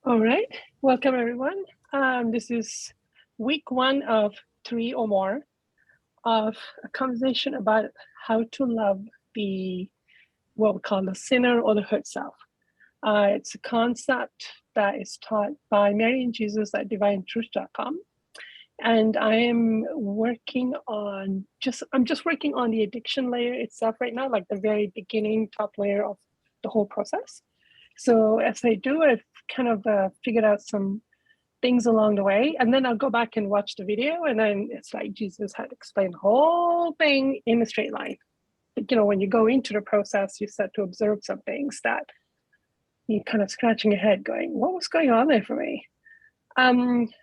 All right, welcome everyone. This is week 1 of 3 or more of a conversation about how to love the what we call the sinner or the hurt self. It's a concept that is taught by Mary and Jesus at divinetruth.com. And I am working on I'm just working on the addiction layer itself right now, like the very beginning top layer of the whole process. So as I do, I've kind of figured out some things along the way, and then I'll go back and watch the video, and then it's like Jesus had explained the whole thing in a straight line. But, when you go into the process, you start to observe some things that you're kind of scratching your head going, what was going on there for me?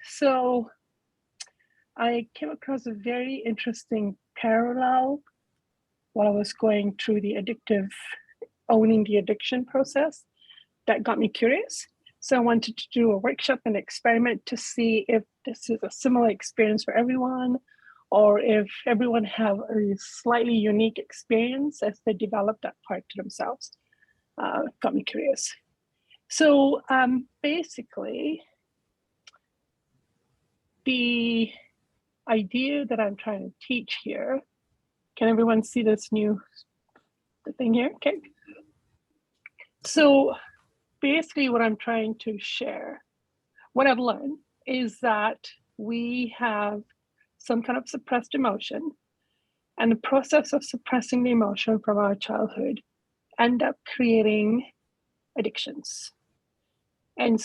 So I came across a very interesting parallel while I was going through the owning the addiction process that got me curious. So I wanted to do a workshop and experiment to see if this is a similar experience for everyone, or if everyone have a slightly unique experience as they develop that part to themselves. Got me curious. So basically, the idea that I'm trying to teach here, can everyone see this new thing here? Okay. So basically what I'm trying to share, what I've learned is that we have some kind of suppressed emotion, and the process of suppressing the emotion from our childhood end up creating addictions. And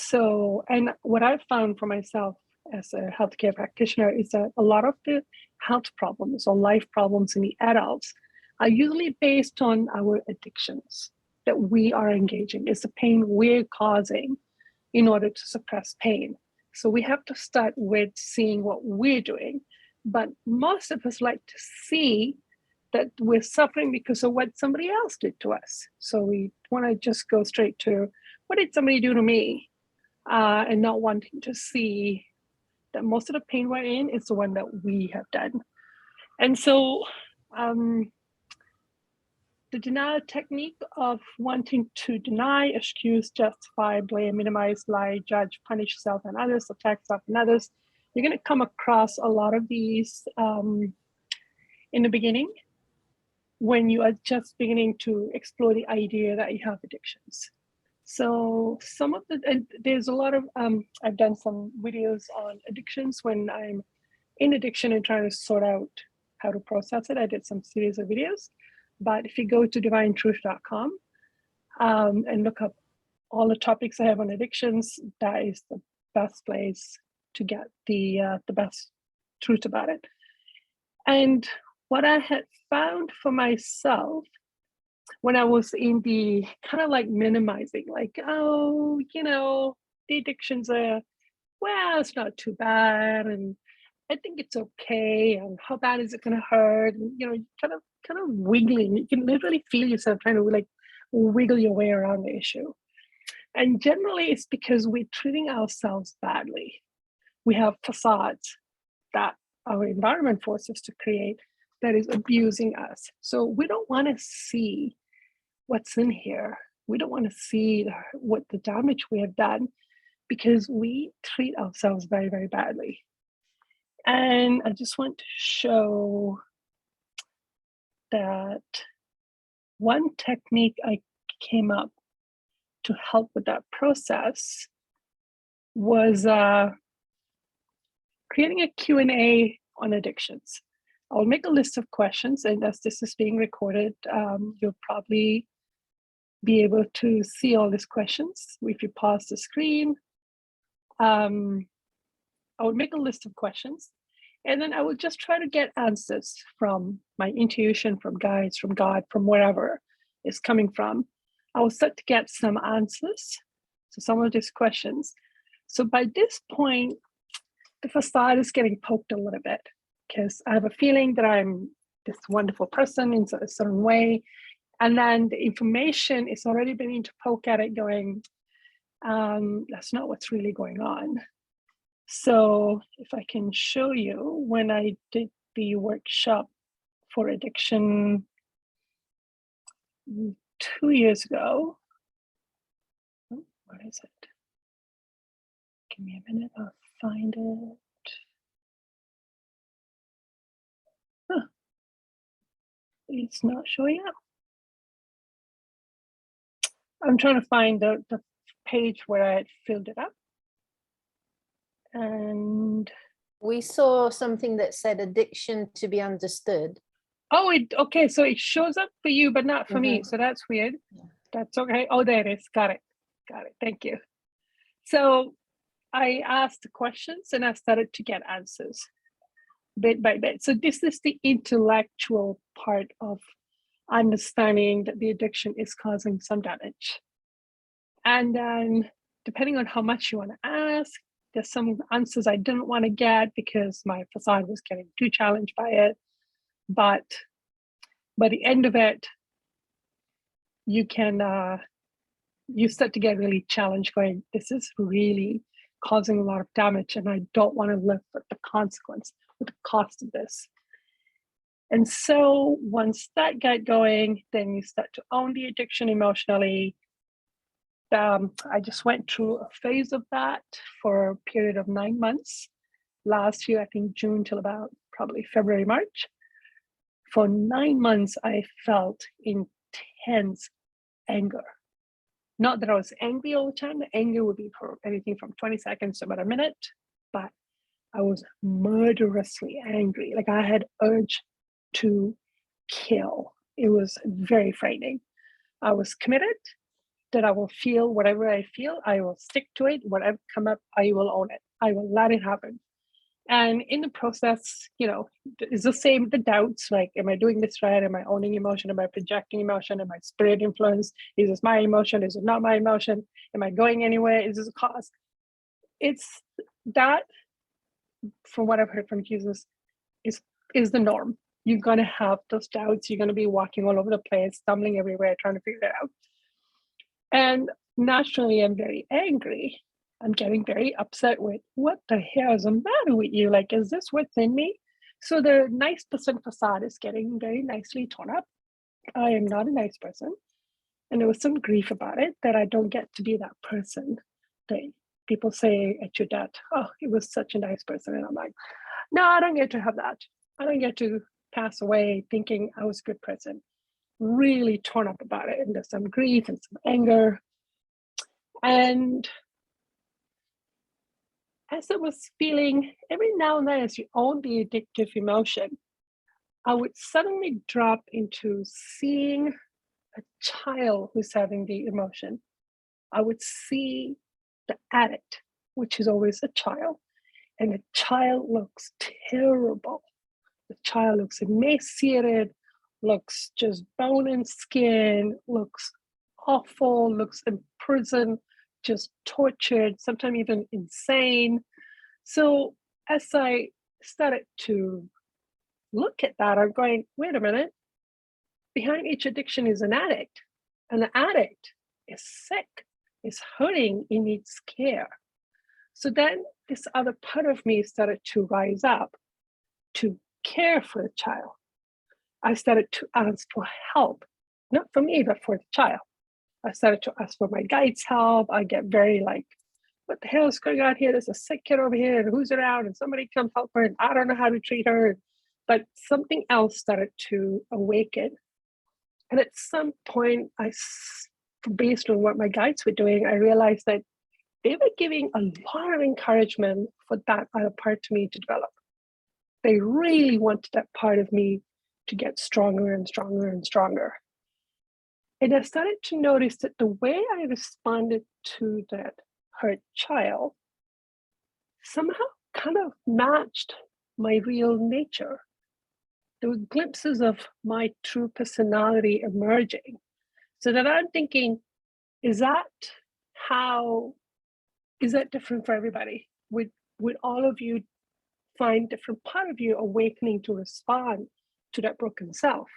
what I've found for myself as a healthcare practitioner is that a lot of the health problems or life problems in the adults are usually based on our addictions that we are engaging. It's the pain we're causing in order to suppress pain. So we have to start with seeing what we're doing. But most of us like to see that we're suffering because of what somebody else did to us. So we want to just go straight to, what did somebody do to me? And not wanting to see that most of the pain we're in is the one that we have done. And so the denial technique of wanting to deny, excuse, justify, blame, minimize, lie, judge, punish self and others, attack self and others, you're going to come across a lot of these in the beginning when you are just beginning to explore the idea that you have addictions. So there's a lot of, I've done some videos on addictions when I'm in addiction and trying to sort out how to process it. I did some series of videos. But if you go to divinetruth.com and look up all the topics I have on addictions, that is the best place to get the best truth about it. And what I had found for myself when I was in the kind of like minimizing, like, oh, the addictions are, well, it's not too bad, and I think it's okay, and how bad is it going to hurt? And, kind of wiggling. You can literally feel yourself trying to like wiggle your way around the issue. And generally, it's because we're treating ourselves badly. We have facades that our environment forces us to create that is abusing us. So we don't want to see what's in here. We don't want to see what the damage we have done because we treat ourselves very, very badly. And I just want to show that one technique I came up to help with that process was creating a Q&A on addictions. I'll make a list of questions, and as this is being recorded, you'll probably be able to see all these questions. If you pause the screen, I would make a list of questions, and then I would just try to get answers from my intuition, from guides, from God, from wherever it's coming from. I will start to get some answers to some of these questions. So by this point, the facade is getting poked a little bit because I have a feeling that I'm this wonderful person in a certain way. And then the information is already beginning to poke at it going, that's not what's really going on. So if I can show you, when I did the workshop for addiction 2 years ago, what is it? Give me a minute, I'll find it. Huh. It's not showing up. I'm trying to find the page where I had filled it up. And we saw something that said addiction to be understood. oh, okay, so it shows up for you, but not for me. So that's weird. That's okay. Oh, there it is. Got it. Thank you. So I asked questions and I started to get answers bit by bit. So this is the intellectual part of understanding that the addiction is causing some damage. And then depending on how much you want to ask, there's some answers I didn't want to get because my facade was getting too challenged by it. But by the end of it, you can you start to get really challenged going, this is really causing a lot of damage and I don't want to live with the consequence, with the cost of this. And so once that got going, then you start to own the addiction emotionally. I just went through a phase of that for a period of 9 months. Last year, I think June till about probably February, March. For 9 months, I felt intense anger. Not that I was angry all the time. The anger would be for anything from 20 seconds to about a minute, but I was murderously angry. Like I had urge to kill. It was very frightening. I was committed that I will feel whatever I feel. I will stick to it. Whatever come up, I will own it. I will let it happen. And in the process, it's the same with the doubts, like, am I doing this right? Am I owning emotion? Am I projecting emotion? Am I spirit influence? Is this my emotion? Is it not my emotion? Am I going anywhere? Is this a cause? It's that, from what I've heard from Jesus, is the norm. You're going to have those doubts. You're going to be walking all over the place, stumbling everywhere, trying to figure it out. And naturally, I'm very angry. I'm getting very upset with, what the hell is the matter with you? Like, is this what's in me? So the nice person facade is getting very nicely torn up. I am not a nice person. And there was some grief about it, that I don't get to be that person. That people say at your dad, oh, he was such a nice person. And I'm like, no, I don't get to have that. I don't get to pass away thinking I was a good person. Really torn up about it. And there's some grief and some anger. And as I was feeling, every now and then, as you own the addictive emotion, I would suddenly drop into seeing a child who's having the emotion. I would see the addict, which is always a child, and the child looks terrible. The child looks emaciated, looks just bone and skin, looks awful, looks in prison, just tortured, sometimes even insane. So as I started to look at that, I'm going, wait a minute, behind each addiction is an addict, and the addict is sick, is hurting, he needs care. So then this other part of me started to rise up to care for the child. I started to ask for help, not for me, but for the child. I started to ask for my guide's help. I get very like, what the hell is going on here? There's a sick kid over here, and who's around? And somebody come help her, and I don't know how to treat her. But something else started to awaken. And at some point, based on what my guides were doing, I realized that they were giving a lot of encouragement for that other part to me to develop. They really wanted that part of me to get stronger and stronger and stronger. And I started to notice that the way I responded to that hurt child somehow kind of matched my real nature. There were glimpses of my true personality emerging. So that I'm thinking, is that different for everybody? Would all of you find different part of you awakening to respond to that broken self?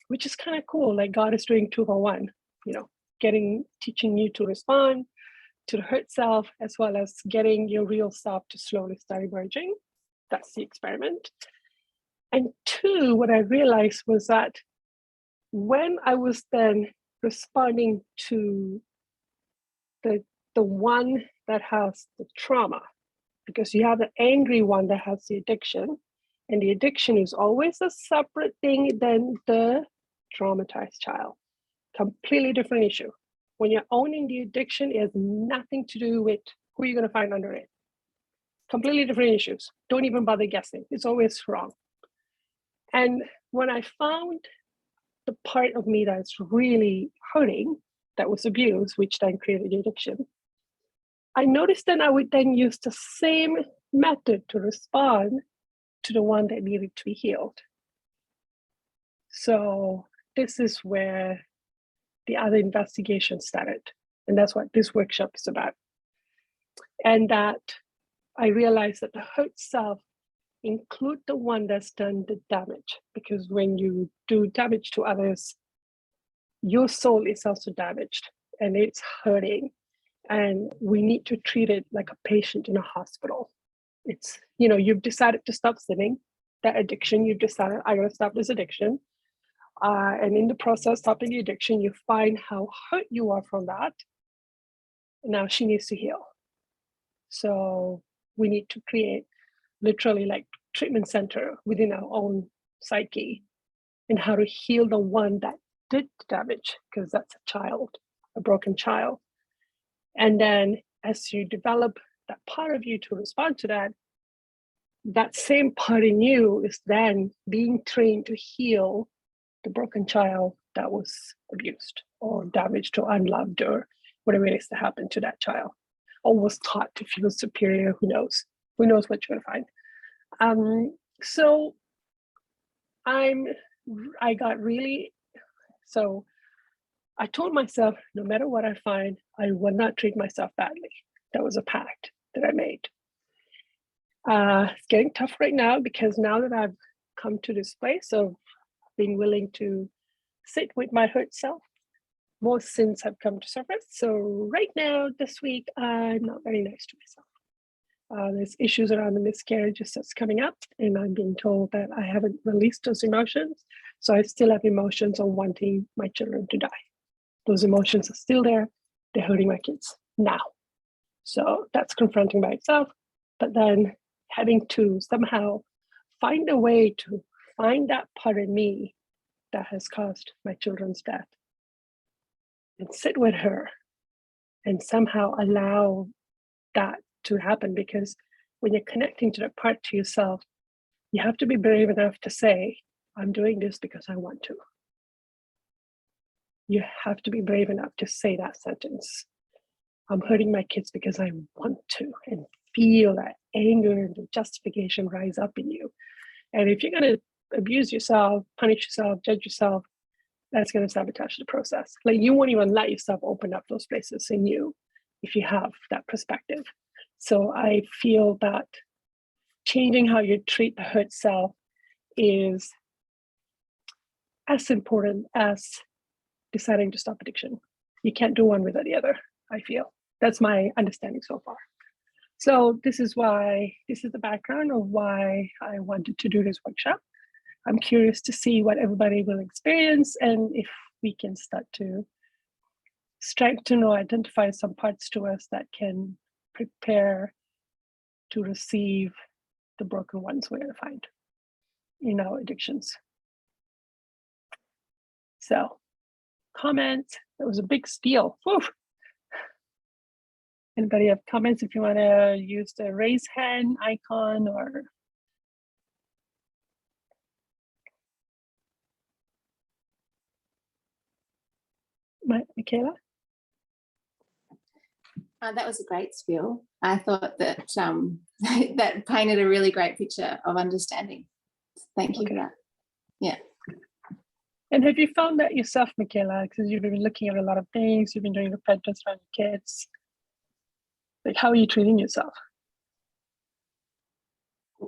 Which is kind of cool. Like God is doing 2 for 1, teaching you to respond to the hurt self, as well as getting your real self to slowly start emerging. That's the experiment. And 2, what I realized was that when I was then responding to the the one that has the trauma, because you have the angry one that has the addiction, and the addiction is always a separate thing than the traumatized child. Completely different issue. When you're owning the addiction, it has nothing to do with who you're going to find under it. Completely different issues. Don't even bother guessing. It's always wrong. And when I found the part of me that's really hurting, that was abused, which then created the addiction, I noticed that I would then use the same method to respond to the one that needed to be healed. So this is where the other investigation started. And that's what this workshop is about. And that I realized that the hurt self include the one that's done the damage, because when you do damage to others, your soul is also damaged and it's hurting. And we need to treat it like a patient in a hospital. It's, you've decided to stop sinning, that addiction, you've decided, I'm going to stop this addiction. And in the process, stopping the addiction, you find how hurt you are from that. Now she needs to heal. So we need to create literally like treatment center within our own psyche and how to heal the one that did the damage, because that's a child, a broken child. And then as you develop that part of you to respond to that, that same part in you is then being trained to heal the broken child that was abused or damaged or unloved or whatever it is that happened to that child, or was taught to feel superior. Who knows what you're going to find. So I got really, so I told myself, no matter what I find, I will not treat myself badly. That was a pact that I made. It's getting tough right now, because now that I've come to this place of being willing to sit with my hurt self, more sins have come to surface. So right now, this week, I'm not very nice to myself. There's issues around the miscarriages that's coming up, and I'm being told that I haven't released those emotions. So I still have emotions on wanting my children to die. Those emotions are still there. They're hurting my kids now. So that's confronting by itself. But then having to somehow find a way to find that part of me that has caused my children's death and sit with her and somehow allow that to happen. Because when you're connecting to that part to yourself, you have to be brave enough to say, I'm doing this because I want to. You have to be brave enough to say that sentence. I'm hurting my kids because I want to, and feel that anger and the justification rise up in you. And if you're going to abuse yourself, punish yourself, judge yourself, that's going to sabotage the process. Like, you won't even let yourself open up those places in you if you have that perspective. So I feel that changing how you treat the hurt self is as important as deciding to stop addiction. You can't do one without the other, I feel. That's my understanding so far. So this is the background of why I wanted to do this workshop. I'm curious to see what everybody will experience, and if we can start to strengthen or identify some parts to us that can prepare to receive the broken ones we're going to find in our addictions. So, comments. That was a big spiel. Whew. Anybody have comments? If you want to use the raise hand icon, or Michaela? That was a great spiel. I thought that that painted a really great picture of understanding. Thank you for that. Yeah. And have you found that yourself, Michaela? Because you've been looking at a lot of things, you've been doing repentance around your kids. Like, how are you treating yourself?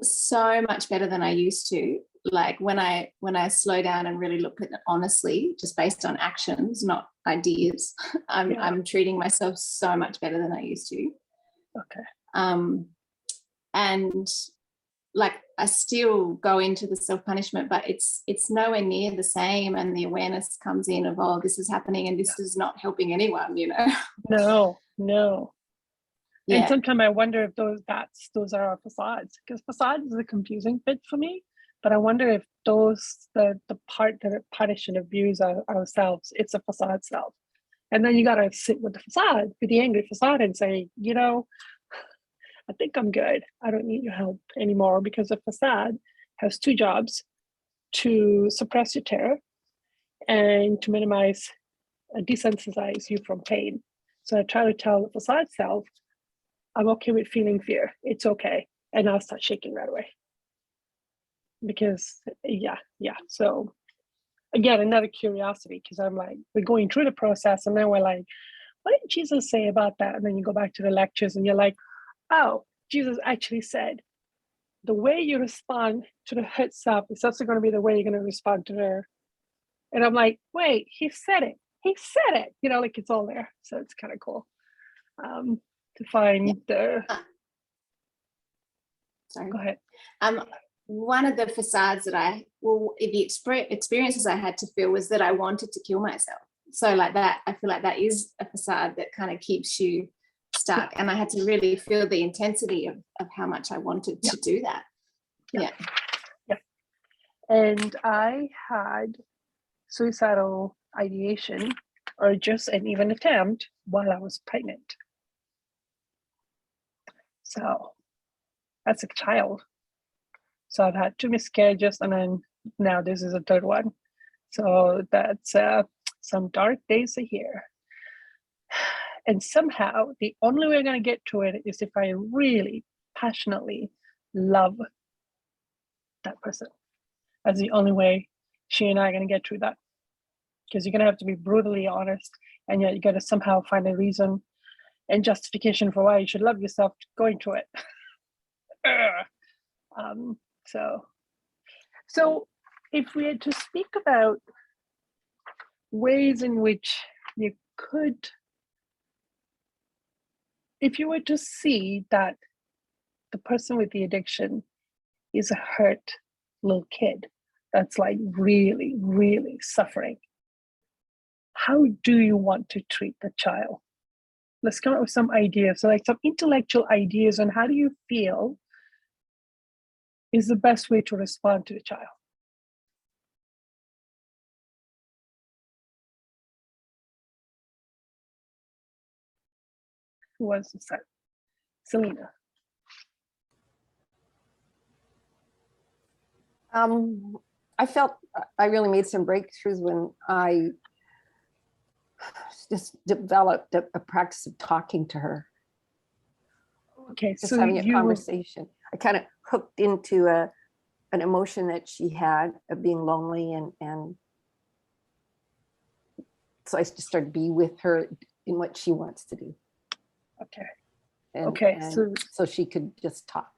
So much better than I used to. Like when I slow down and really look at it honestly, just based on actions, not ideas, I'm treating myself so much better than I used to. Okay. And like I still go into the self-punishment, but it's nowhere near the same. And the awareness comes in of, oh, this is happening and this is not helping anyone, you know. no. And Yeah. sometimes I wonder if those are our facades, because facade is a confusing bit for me. But I wonder if the part that punish and abuse ourselves, it's a facade self. And then you got to sit with the facade, with the angry facade, and say, I think I'm good. I don't need your help anymore, because the facade has two jobs: to suppress your terror and to minimize, desensitize you from pain. So I try to tell the facade self, I'm okay with feeling fear. It's okay. And I'll start shaking right away. Because, yeah. So again, another curiosity, because I'm like, we're going through the process and then we're like, what did Jesus say about that? And then you go back to the lectures and you're like, oh, Jesus actually said, the way you respond to the hurt self is also going to be the way you're going to respond to her. And I'm like, wait, he said it. He said it. Like it's all there. So it's kind of cool to find the. Sorry. Go ahead. One of the facades that the experiences I had to feel was that I wanted to kill myself. So like that, I feel like that is a facade that kind of keeps you stuck. And I had to really feel the intensity of how much I wanted to do that. Yeah. And I had suicidal ideation, or just an even attempt, while I was pregnant. So as a child. So I've had 2 miscarriages, and then now this is a 3rd one. So that's some dark days are here. And somehow the only way I'm going to get to it is if I really passionately love that person. That's the only way she and I are going to get through that. Because you're going to have to be brutally honest, and yet you got to somehow find a reason and justification for why you should love yourself going through it. So if we had to speak about ways in which you could, if you were to see that the person with the addiction is a hurt little kid that's like really, really suffering, how do you want to treat the child? Let's come up with some ideas. So like some intellectual ideas on how do you feel is the best way to respond to the child. Who wants to start? Selena. I felt I really made some breakthroughs when I just developed a practice of talking to her. Okay, Just so having a conversation. I kind of hooked into an emotion that she had of being lonely, and so I just started to be with her in what she wants to do. Okay. And so she could just talk.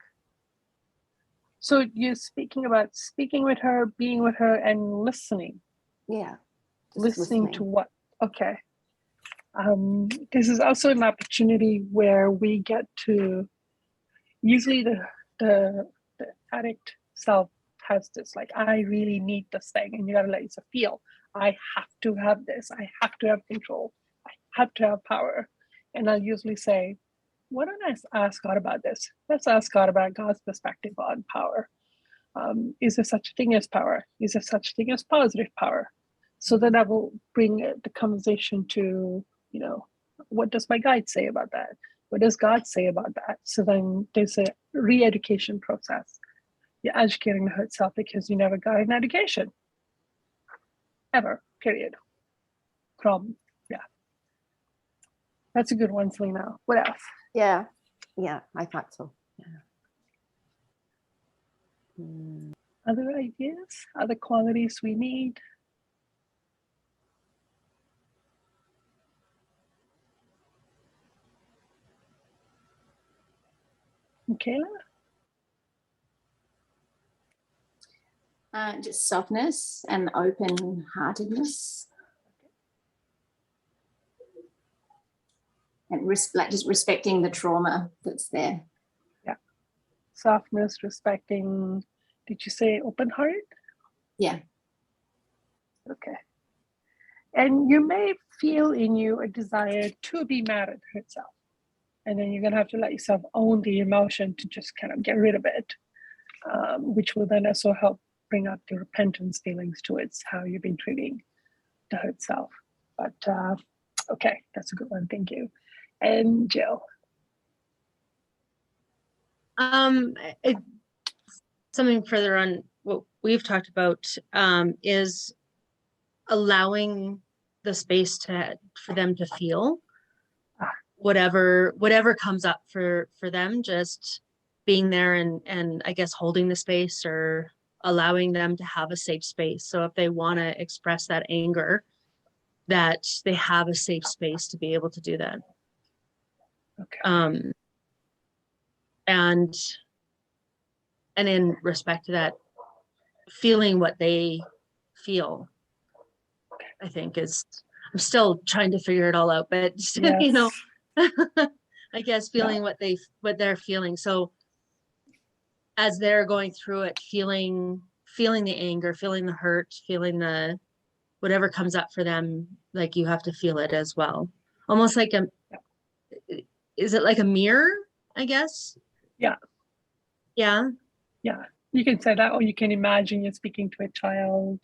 So you're speaking about speaking with her, being with her, and listening. Yeah. Listening to what? Okay. This is also an opportunity where we get to, usually the addict self has this, like, I really need this thing, and you gotta let yourself feel, I have to have this, I have to have control, I have to have power. And I'll usually say, why don't I ask God about this? Let's ask God about God's perspective on power. Is there such a thing as power? Is there such a thing as positive power? So then I will bring the conversation to, what does my guide say about that? What does God say about that? So then there's a re-education process. You're educating the hurt self because you never got an education. Ever, period. That's a good one, Selena. What else? Yeah, I thought so. Yeah. Other ideas? Other qualities we need? Michaela? Just softness and open-heartedness. And just respecting the trauma that's there. Yeah. Softness, respecting, did you say open-hearted? Yeah. Okay. And you may feel in you a desire to be mad at herself. And then you're going to have to let yourself own the emotion to just kind of get rid of it, which will then also help bring up the repentance feelings towards how you've been treating the hurt self. But okay, that's a good one. Thank you. And Jill. Something further on what we've talked about is allowing the space for them to feel whatever comes up for them, just being there and I guess holding the space or allowing them to have a safe space. So if they want to express that anger, that they have a safe space to be able to do that. Okay. And in respect to that, feeling what they feel, I think I'm still trying to figure it all out, but Yes. you know, I guess feeling what they're feeling. So as they're going through it, feeling the anger, feeling the hurt, feeling the whatever comes up for them, like you have to feel it as well. Almost like is it like a mirror, I guess? Yeah. Yeah. Yeah. You can say that, or you can imagine you're speaking to a child.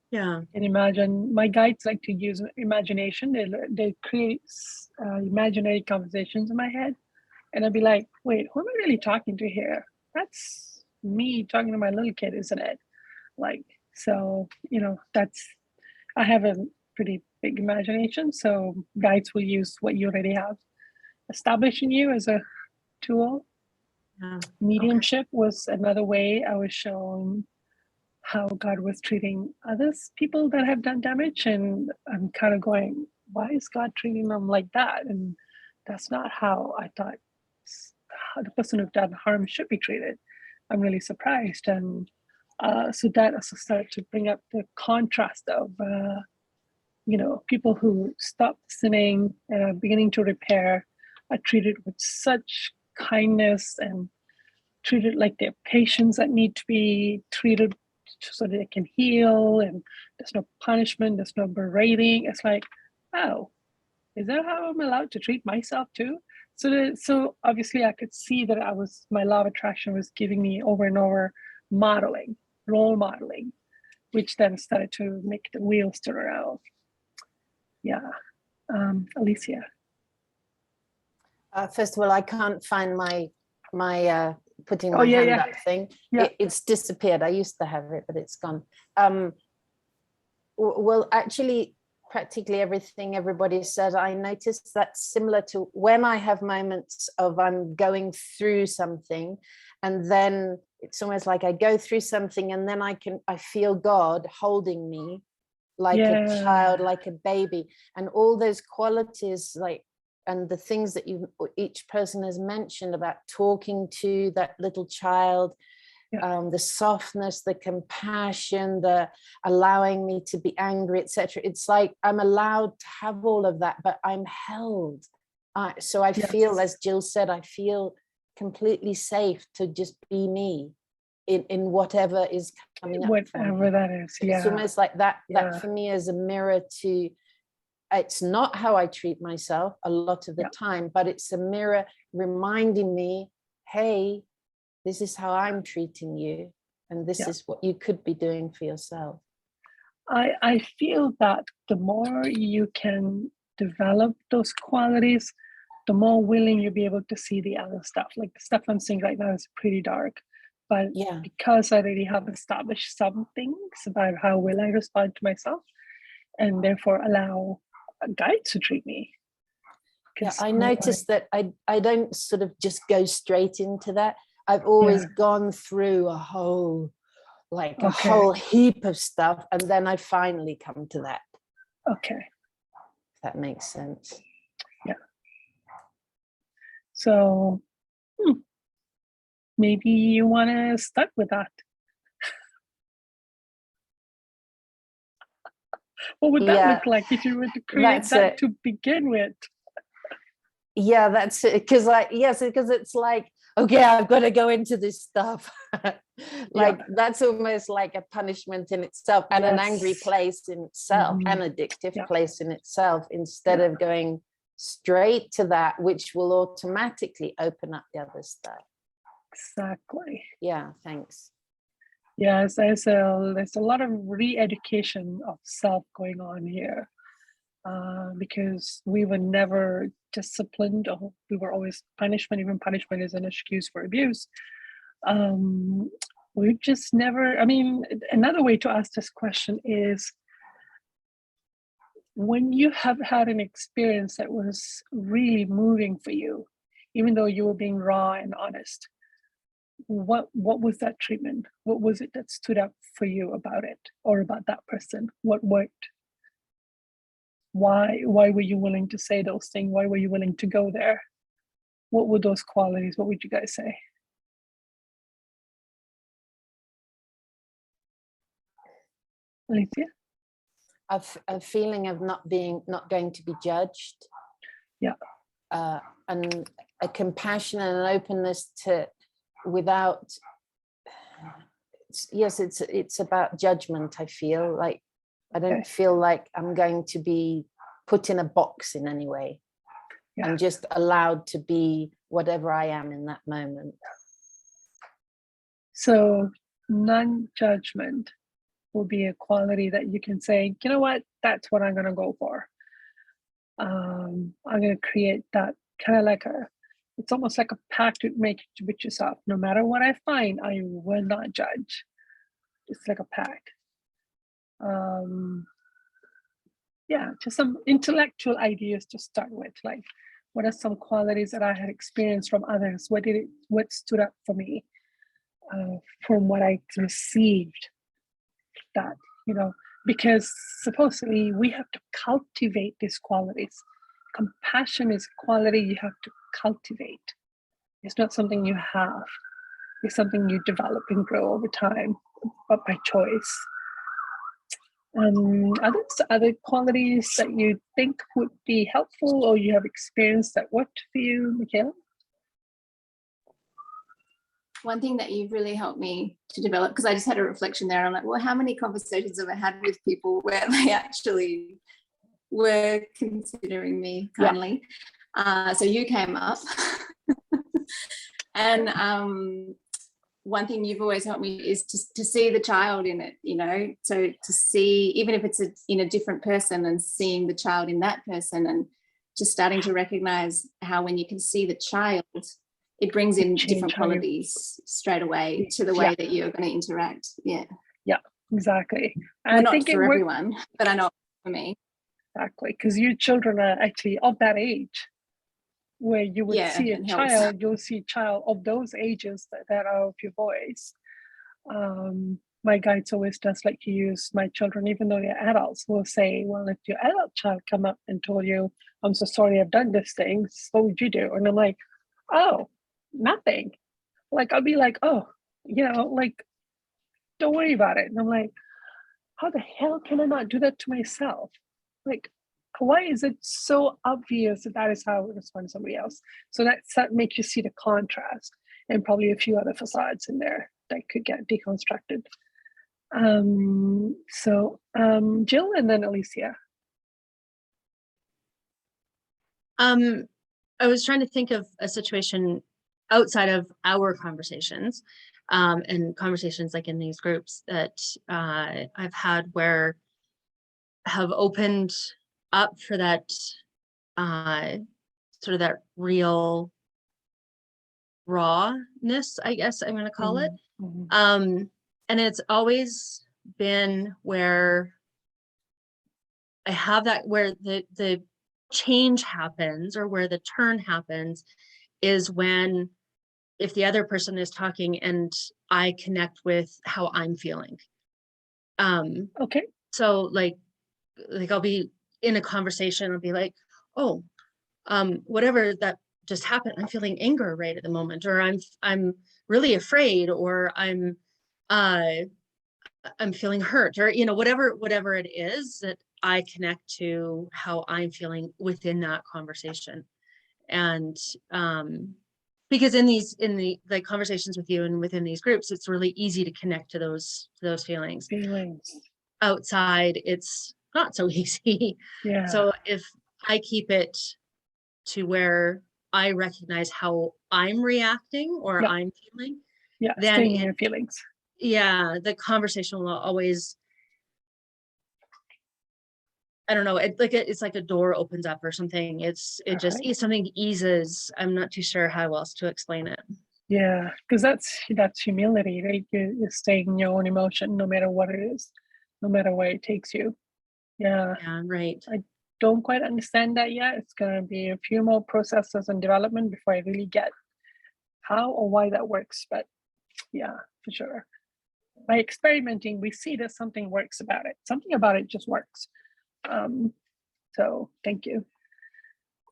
Yeah. And imagine, my guides like to use imagination. They create imaginary conversations in my head. And I'd be like, wait, who am I really talking to here? That's me talking to my little kid, isn't it? Like, so, I have a pretty big imagination. So guides will use what you already have established in you as a tool. Yeah. Mediumship was another way I was shown how God was treating others, people that have done damage. And I'm kind of going, why is God treating them like that? And that's not how I thought how the person who've done harm should be treated. I'm really surprised. And so that also started to bring up the contrast of, people who stop sinning and are beginning to repair are treated with such kindness and treated like they're patients that need to be treated so they can heal, and there's no punishment, there's no berating. It's like, oh, is that how I'm allowed to treat myself too? So obviously I could see that my law of attraction was giving me over and over role modeling, which then started to make the wheels turn around. Yeah. Alicia. First of all, I can't find my putting Oh, my yeah, hand yeah. up thing. Yeah. It's disappeared. I used to have it, but it's gone. Well, actually, practically everything everybody said, I noticed that's similar to when I have moments of I'm going through something, and then it's almost like I go through something and then I feel God holding me like a child, like a baby, and all those qualities, like, and the things that each person has mentioned about talking to that little child, the softness, the compassion, the allowing me to be angry, etc. It's like I'm allowed to have all of that, but I'm held. So I feel, as Jill said, I feel completely safe to just be me in whatever is coming up. Whatever that is. Yeah. It's almost like that for me is a mirror to, it's not how I treat myself a lot of the time, but it's a mirror reminding me, hey, this is how I'm treating you, and this is what you could be doing for yourself. I feel that the more you can develop those qualities, the more willing you'll be able to see the other stuff. Like the stuff I'm seeing right now is pretty dark, but because I already have established some things about how will I respond to myself, and therefore allow guides to treat me. Yeah, I noticed that I don't sort of just go straight into that. I've always gone through a whole heap of stuff, and then I finally come to that. Okay. If that makes sense. Yeah. So maybe you want to start with that. What would that look like if you were to create to begin with? Yeah, that's it. Because it's like okay, I've got to go into this stuff. Like Yeah. that's almost like a punishment in itself, and an angry Yes. place in itself, Mhm. an addictive Yeah. place in itself, instead Yeah. of going straight to that, which will automatically open up the other stuff. Exactly. Yeah, thanks. Yes, there's a lot of re-education of self going on here, because we were never disciplined, or we were always punishment. Even punishment is an excuse for abuse. We've just never. I mean, another way to ask this question is, when you have had an experience that was really moving for you, even though you were being raw and honest, what was that treatment? What was it that stood up for you about it, or about that person? What worked? Why were you willing to say those things? Why were you willing to go there? What were those qualities? What would you guys say? Alicia? A feeling of not going to be judged. Yeah. And a compassion and an openness to, without, yes, it's about judgment. I feel like I don't feel like I'm going to be put in a box in any way. Yeah. I'm just allowed to be whatever I am in that moment. So non-judgment will be a quality that you can say, you know what, that's what I'm going to go for. I'm going to create that kind of like it's almost like a pact you make with yourself. No matter what I find, I will not judge. It's like a pact. Yeah, just some intellectual ideas to start with. Like, what are some qualities that I had experienced from others? What stood up for me from what I received? That, because supposedly we have to cultivate these qualities. Compassion is a quality you have to cultivate. It's not something you have. It's something you develop and grow over time, but by choice. Other qualities that you think would be helpful, or you have experienced that worked for you, Michaela? One thing that you've really helped me to develop, because I just had a reflection there. I'm like, well, how many conversations have I had with people where they actually were considering me kindly? Yeah. So you came up. And one thing you've always helped me is to see the child in it, so to see, even if it's in a different person, and seeing the child in that person, and just starting to recognize how when you can see the child, it brings in different qualities straight away to the way that you're going to interact. Yeah. Yeah, exactly. Well, not for everyone, but I know for me. Exactly, because your children are actually of that age where you would see a child, you'll see a child of those ages that are of your voice. My guides always does like to use my children, even though they're adults, will say, well, if your adult child come up and told you, I'm so sorry I've done this thing, what would you do? And I'm like, oh, nothing. Like, I'll be like, oh, like, don't worry about it. And I'm like, how the hell can I not do that to myself? Like, why is it so obvious that is how I would respond to somebody else? So that makes you see the contrast, and probably a few other facades in there that could get deconstructed. Jill, and then Alicia. I was trying to think of a situation outside of our conversations, and conversations like in these groups that I've had where have opened up for that sort of that real rawness, I guess I'm going to call it. Mm-hmm. And it's always been where I have that, where the change happens, or where the turn happens, is when, if the other person is talking and I connect with how I'm feeling. Okay. So like I'll be in a conversation, I'll be like, oh, whatever that just happened, I'm feeling anger right at the moment, or I'm really afraid, or I'm feeling hurt, or whatever it is, that I connect to how I'm feeling within that conversation. And because in the like conversations with you and within these groups, it's really easy to connect to those feelings. Outside, it's not so easy. Yeah. So if I keep it to where I recognize how I'm reacting or I'm feeling, then staying in your feelings. Yeah, the conversation will always, I don't know, it's like a door opens up or something. It's something eases. I'm not too sure how else to explain it. Yeah, because that's humility, right? You're staying in your own emotion, no matter what it is, no matter where it takes you. Yeah, right. I don't quite understand that yet. It's going to be a few more processes and development before I really get how or why that works. But yeah, for sure. By experimenting, we see that something works about it. Something about it just works. So thank you.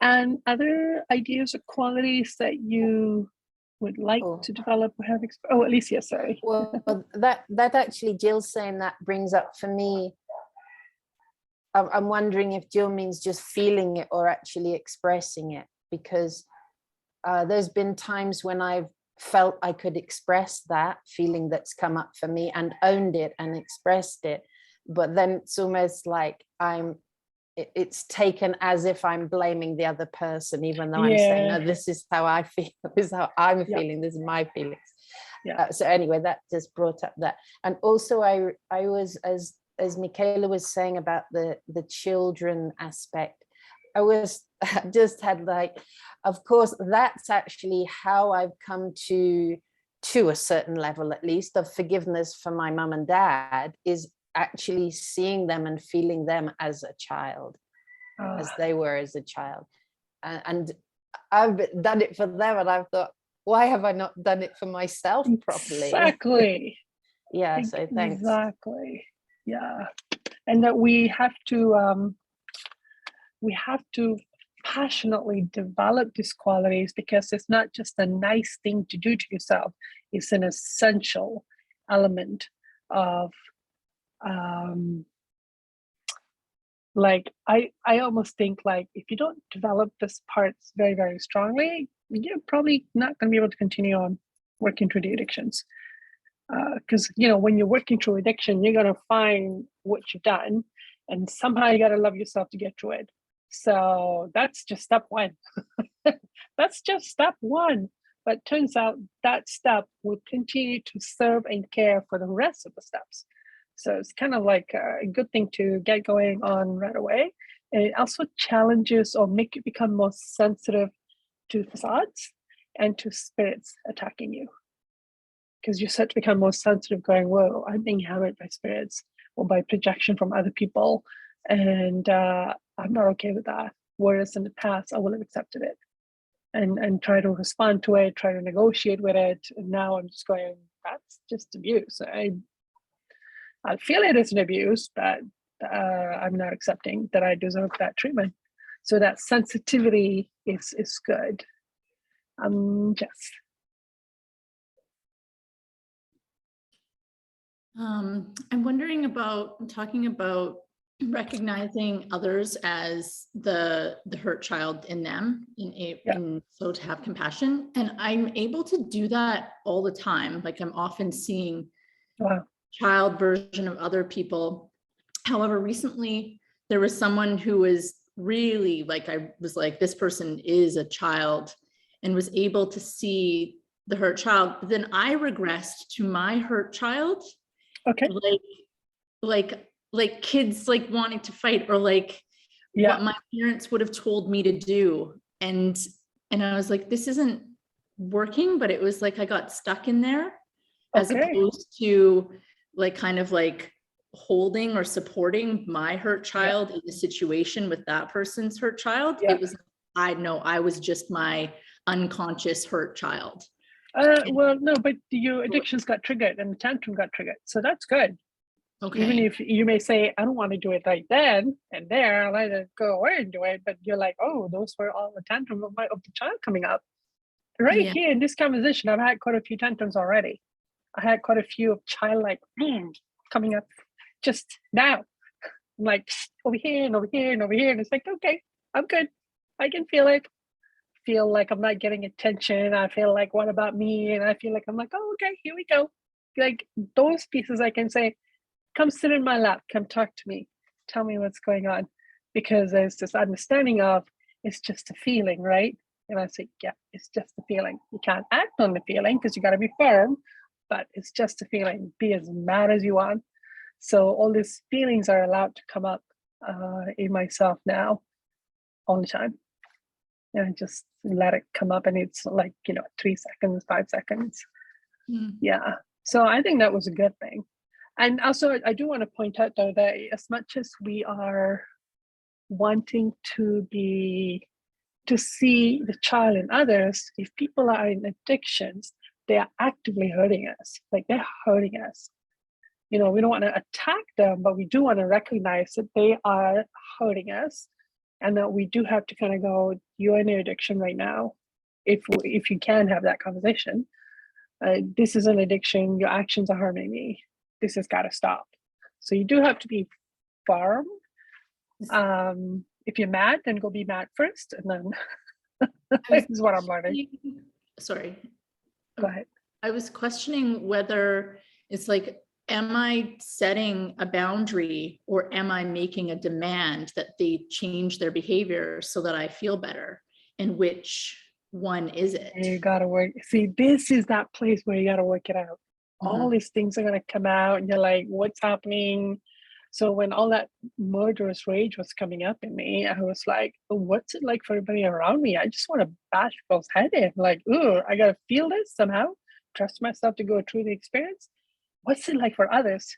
And other ideas or qualities that you would like to develop or have? Alicia, sorry. Well, that actually, Jill's saying that brings up for me. I'm wondering if Jill means just feeling it or actually expressing it, because there's been times when I've felt I could express that feeling that's come up for me and owned it and expressed it, but then it's almost like it's taken as if I'm blaming the other person, even though I'm saying, no, this is how I feel, this is how I'm feeling, this is my feelings. So anyway, that just brought up that. And also I was, as Michaela was saying about the children aspect, I just had like, of course, that's actually how I've come to a certain level, at least, of forgiveness for my mum and dad, is actually seeing them and feeling them as a child, as they were as a child. And I've done it for them, and I've thought, why have I not done it for myself properly? Exactly. Yeah, so thanks. Exactly. Yeah. And that we have to passionately develop these qualities, because it's not just a nice thing to do to yourself, it's an essential element of like I almost think, like, if you don't develop this parts very, very strongly, you're probably not going to be able to continue on working through the addictions. Because when you're working through addiction, you're going to find what you've done, and somehow you got to love yourself to get through it. So that's just step one. That's just step one. But turns out that step will continue to serve and care for the rest of the steps. So it's kind of like a good thing to get going on right away. And it also challenges or make you become more sensitive to facades and to spirits attacking you. Because you start to become more sensitive, going, whoa, I'm being hammered by spirits or by projection from other people. And I'm not okay with that. Whereas in the past, I would have accepted it and try to respond to it, try to negotiate with it. And now I'm just going, that's just abuse. I feel it is an abuse, but I'm not accepting that I deserve that treatment. So that sensitivity is good. Jess. I'm wondering about talking about recognizing others as the hurt child in them, in so to have compassion. And I'm able to do that all the time. Like, I'm often seeing child version of other people. However, recently there was someone who was really like, I was like, this person is a child, and was able to see the hurt child. But then I regressed to my hurt child. Okay. Like kids like wanting to fight, or like what my parents would have told me to do. And I was like, this isn't working, but it was like I got stuck in there, as opposed to like kind of like holding or supporting my hurt child in the situation with that person's hurt child. It was, I was just my unconscious hurt child. Well, no, but your addictions got triggered and the tantrum got triggered. So that's good. Okay. Even if you may say, I don't want to do it right then and there, I'll let it go away and do it. But you're like, oh, those were all the tantrums of the child coming up. Right here in this conversation, I've had quite a few tantrums already. I had quite a few of childlike coming up just now. I'm like over here and over here and over here. And it's like, okay, I'm good. I can feel it. feel like I'm not getting attention. I feel like, what about me? And I feel like I'm like, oh, okay, here we go. Like those pieces I can say, come sit in my lap, come talk to me, tell me what's going on. Because there's this understanding of it's just a feeling, right? And I say, yeah, it's just a feeling. You can't act on the feeling because you got to be firm, but it's just a feeling. Be as mad as you want. So all these feelings are allowed to come up in myself now all the time. And I just let it come up, and it's like, 3 seconds, 5 seconds. Yeah. So I think that was a good thing. And also, I do want to point out, though, that as much as we are wanting to see the child in others, if people are in addictions, they are actively hurting us. Like they're hurting us. We don't want to attack them, but we do want to recognize that they are hurting us, and that we do have to kind of go, you're in an addiction right now. If you can have that conversation, this is an addiction. Your actions are harming me. This has got to stop. So you do have to be firm. If you're mad, then go be mad first, and then this is what I'm learning. Sorry. Go ahead. I was questioning whether it's like, am I setting a boundary or am I making a demand that they change their behavior so that I feel better? And which one is it? You got to work. See, this is that place where you got to work it out. All these things are going to come out, and you're like, what's happening? So when all that murderous rage was coming up in me, I was like, what's it like for everybody around me? I just want to bash people's head in. Like, ooh, I got to feel this somehow, trust myself to go through the experience. What's it like for others?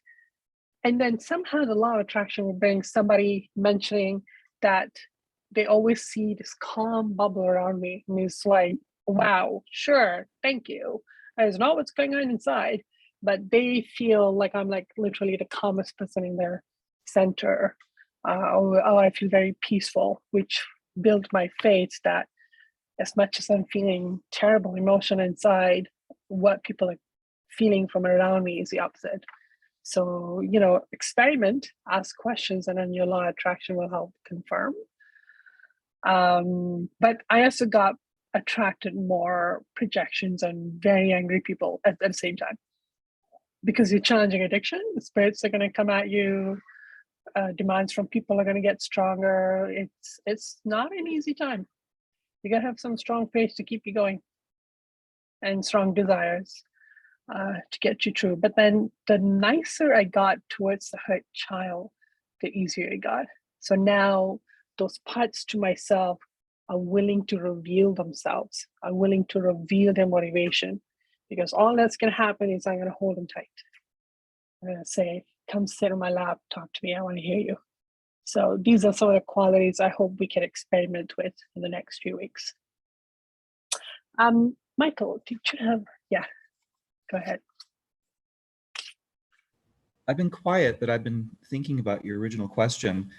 And then somehow the law of attraction will bring somebody mentioning that they always see this calm bubble around me. And it's like, wow, sure, thank you. It's not what's going on inside, but they feel like I'm like literally the calmest person in their center. I feel very peaceful, which built my faith that as much as I'm feeling terrible emotion inside, what people are feeling from around me is the opposite. So, experiment, ask questions, and then your law of attraction will help confirm. But I also got attracted more projections and very angry people at the same time. Because you're challenging addiction, the spirits are going to come at you. Demands from people are going to get stronger. It's not an easy time. You got to have some strong faith to keep you going, and strong desires to get you through. But then the nicer I got towards the hurt child, the easier it got. So now those parts to myself are willing to reveal themselves, are willing to reveal their motivation. Because all that's going to happen is I'm going to hold them tight. I'm going to say, come sit on my lap, talk to me, I want to hear you. So these are some of the qualities I hope we can experiment with in the next few weeks. Michael, did you have, go ahead. I've been quiet, but I've been thinking about your original question.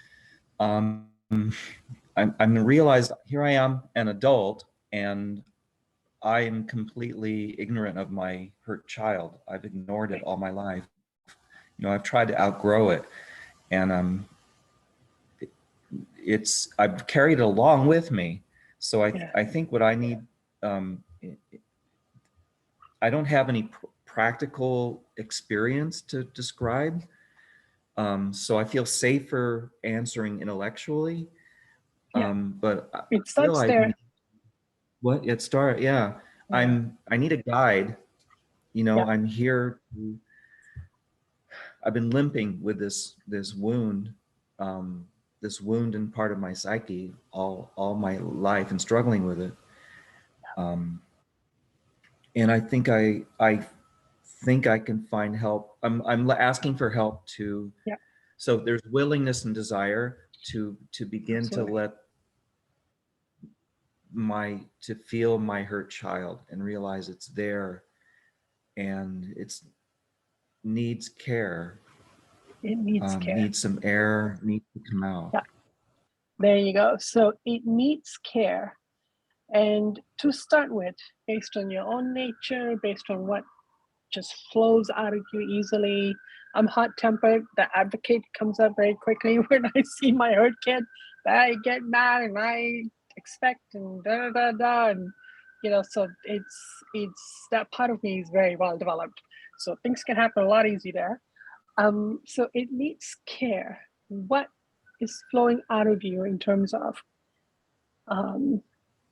I'm realized here I am, an adult, and I am completely ignorant of my hurt child. I've ignored it all my life. I've tried to outgrow it, and I've carried it along with me. So I think what I need, I don't have any practical experience to describe. So I feel safer answering intellectually. But it starts there. What it started, yeah. I need a guide. I'm here to, I've been limping with this wound, this wound in part of my psyche all my life, and struggling with it. And I think I think I can find help. I'm asking for help to. So there's willingness and desire to begin to let to feel my hurt child and realize it's there, and it's needs care. It needs care. Needs some air, needs to come out. Yeah. There you go. So it needs care. And to start with, based on your own nature, based on what just flows out of you easily. I'm hot-tempered. The advocate comes up very quickly when I see my hurt kid. I get mad and I expect and da da da da, and you know, so it's that part of me is very well developed, so things can happen a lot easier there. So it needs care. What is flowing out of you in terms of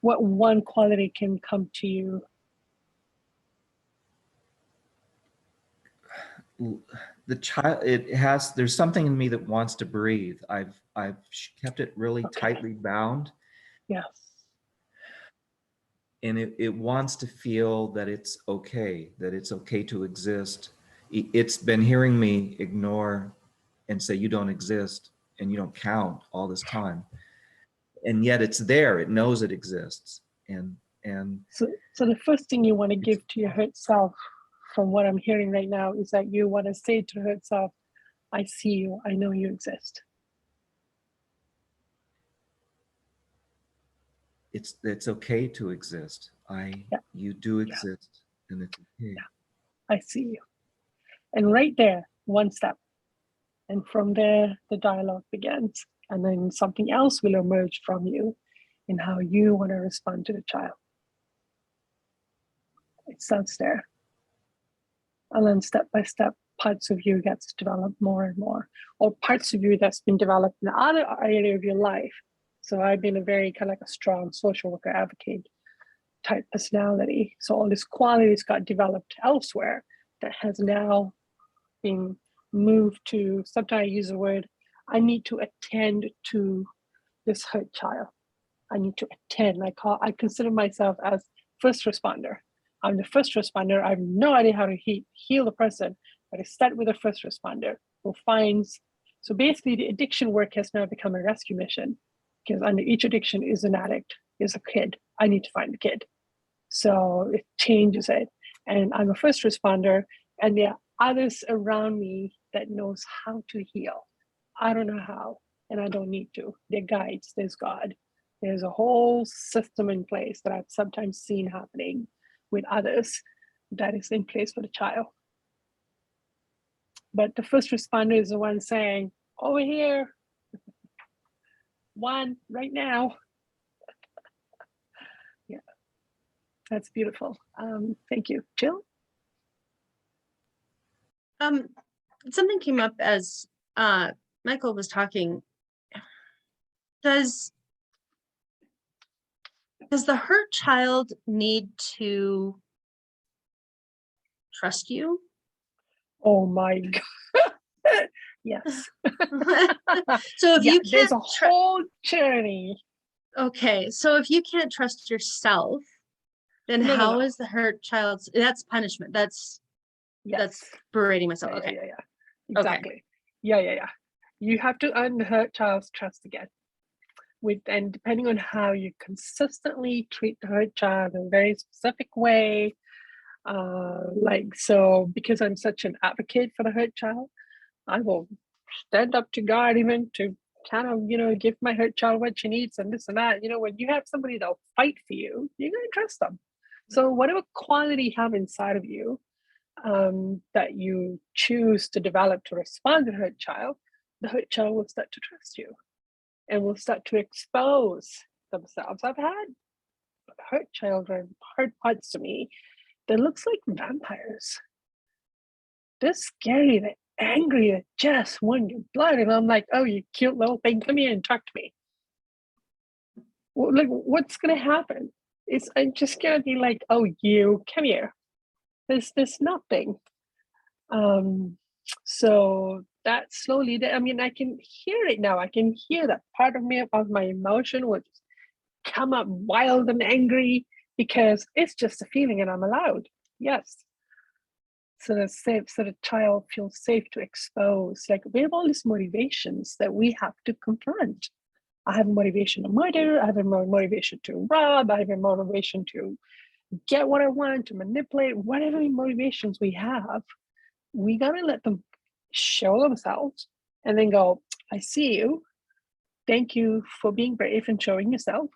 what one quality can come to you? The child, there's something in me that wants to breathe. I've kept it really tightly bound. Yes. And it wants to feel that it's okay to exist. It's been hearing me ignore and say you don't exist and you don't count all this time. And yet it's there, it knows it exists. And so the first thing you want to give to your hurt self, from what I'm hearing right now, is that you want to say to the hurt self, I see you, I know you exist. it's okay to exist. You do exist, and it's okay. I see you. And right there, one step. And from there, the dialogue begins. And then something else will emerge from you in how you want to respond to the child. It starts there. And then step by step, parts of you gets developed more and more, or parts of you that's been developed in other area of your life. So I've been a very kind of like a strong social worker advocate type personality. So all these qualities got developed elsewhere that has now been moved to, sometimes I use the word, I need to attend to this hurt child. I need to attend. I consider myself as first responder. I'm the first responder. I have no idea how to heal the person, but I start with a first responder who finds. So basically, the addiction work has now become a rescue mission, because under each addiction is an addict, is a kid. I need to find the kid. So it changes it. And I'm a first responder, and there are others around me that knows how to heal. I don't know how, and I don't need to. They're guides, there's God. There's a whole system in place that I've sometimes seen happening with others that is in place for the child. But the first responder is the one saying, over here, one right now. Yeah, that's beautiful. Thank you. Jill? Something came up as Michael was talking. Does the hurt child need to trust you? Oh my God. Yes. So if you can't, there's a whole journey. Okay, so if you can't trust yourself, then how is the hurt child's? That's punishment. That's berating myself. Okay. Yeah. Exactly. Okay. Yeah. You have to earn the hurt child's trust again. And depending on how you consistently treat the hurt child in a very specific way, because I'm such an advocate for the hurt child, I will stand up to God even to kind of, give my hurt child what she needs and this and that. When you have somebody that'll fight for you, you're going to trust them. So whatever quality you have inside of you that you choose to develop to respond to the hurt child will start to trust you and will start to expose themselves. I've had hurt children, hurt parts to me that looks like vampires. They're scary, they're angry, they just want your blood. And I'm like, oh, you cute little thing, come here and talk to me. Well, like, what's gonna happen? I'm just gonna be like, oh, you come here. There's nothing. So that slowly, I can hear it now. I can hear that part of me, of my emotion would come up wild and angry, because it's just a feeling and I'm allowed. Yes. So the child feels safe to expose. Like, we have all these motivations that we have to confront. I have a motivation to murder. I have a motivation to rob. I have a motivation to get what I want, to manipulate. Whatever motivations we have, we gotta let them show themselves and then go, I see you. Thank you for being brave and showing yourself.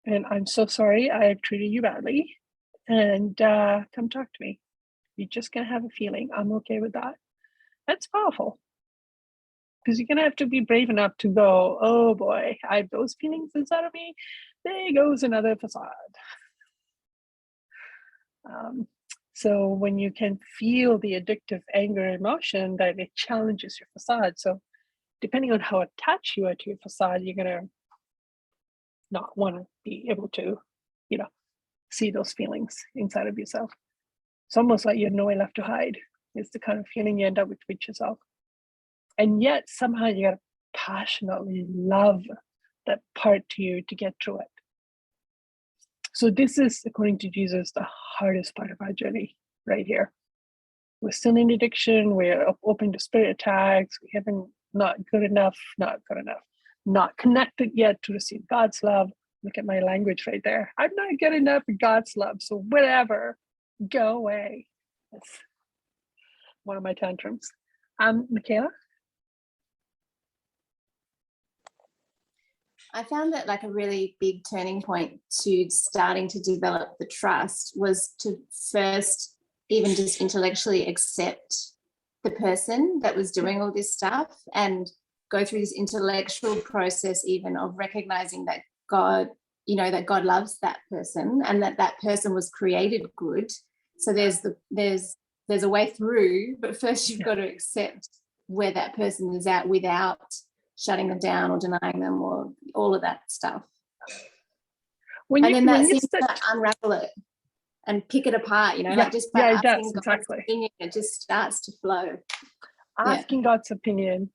And I'm so sorry I have treated you badly. And come talk to me. You're just gonna have a feeling. I'm okay with that. That's powerful. because you're going to have to be brave enough to go, oh boy, I have those feelings inside of me. There goes another facade. So when you can feel the addictive anger emotion, that it challenges your facade. So depending on how attached you are to your facade, you're going to not want to be able to, see those feelings inside of yourself. It's almost like you have nowhere left to hide. It's the kind of feeling you end up with yourself. And yet somehow you gotta passionately love that part to you to get through it. So this is, according to Jesus, the hardest part of our journey right here. We're still in addiction, we're open to spirit attacks, we haven't not good enough, not connected yet to receive God's love. Look at my language right there. I'm not good enough for God's love, so whatever, go away. That's one of my tantrums. Michaela? I found that like a really big turning point to starting to develop the trust was to first even just intellectually accept the person that was doing all this stuff and go through this intellectual process even of recognizing that God, that God loves that person and that that person was created good. So there's a way through, but first you've got to accept where that person is at without shutting them down or denying them or all of that stuff. Then that seems to unravel it and pick it apart, like just by asking God's opinion, it just starts to flow. Asking God's opinion.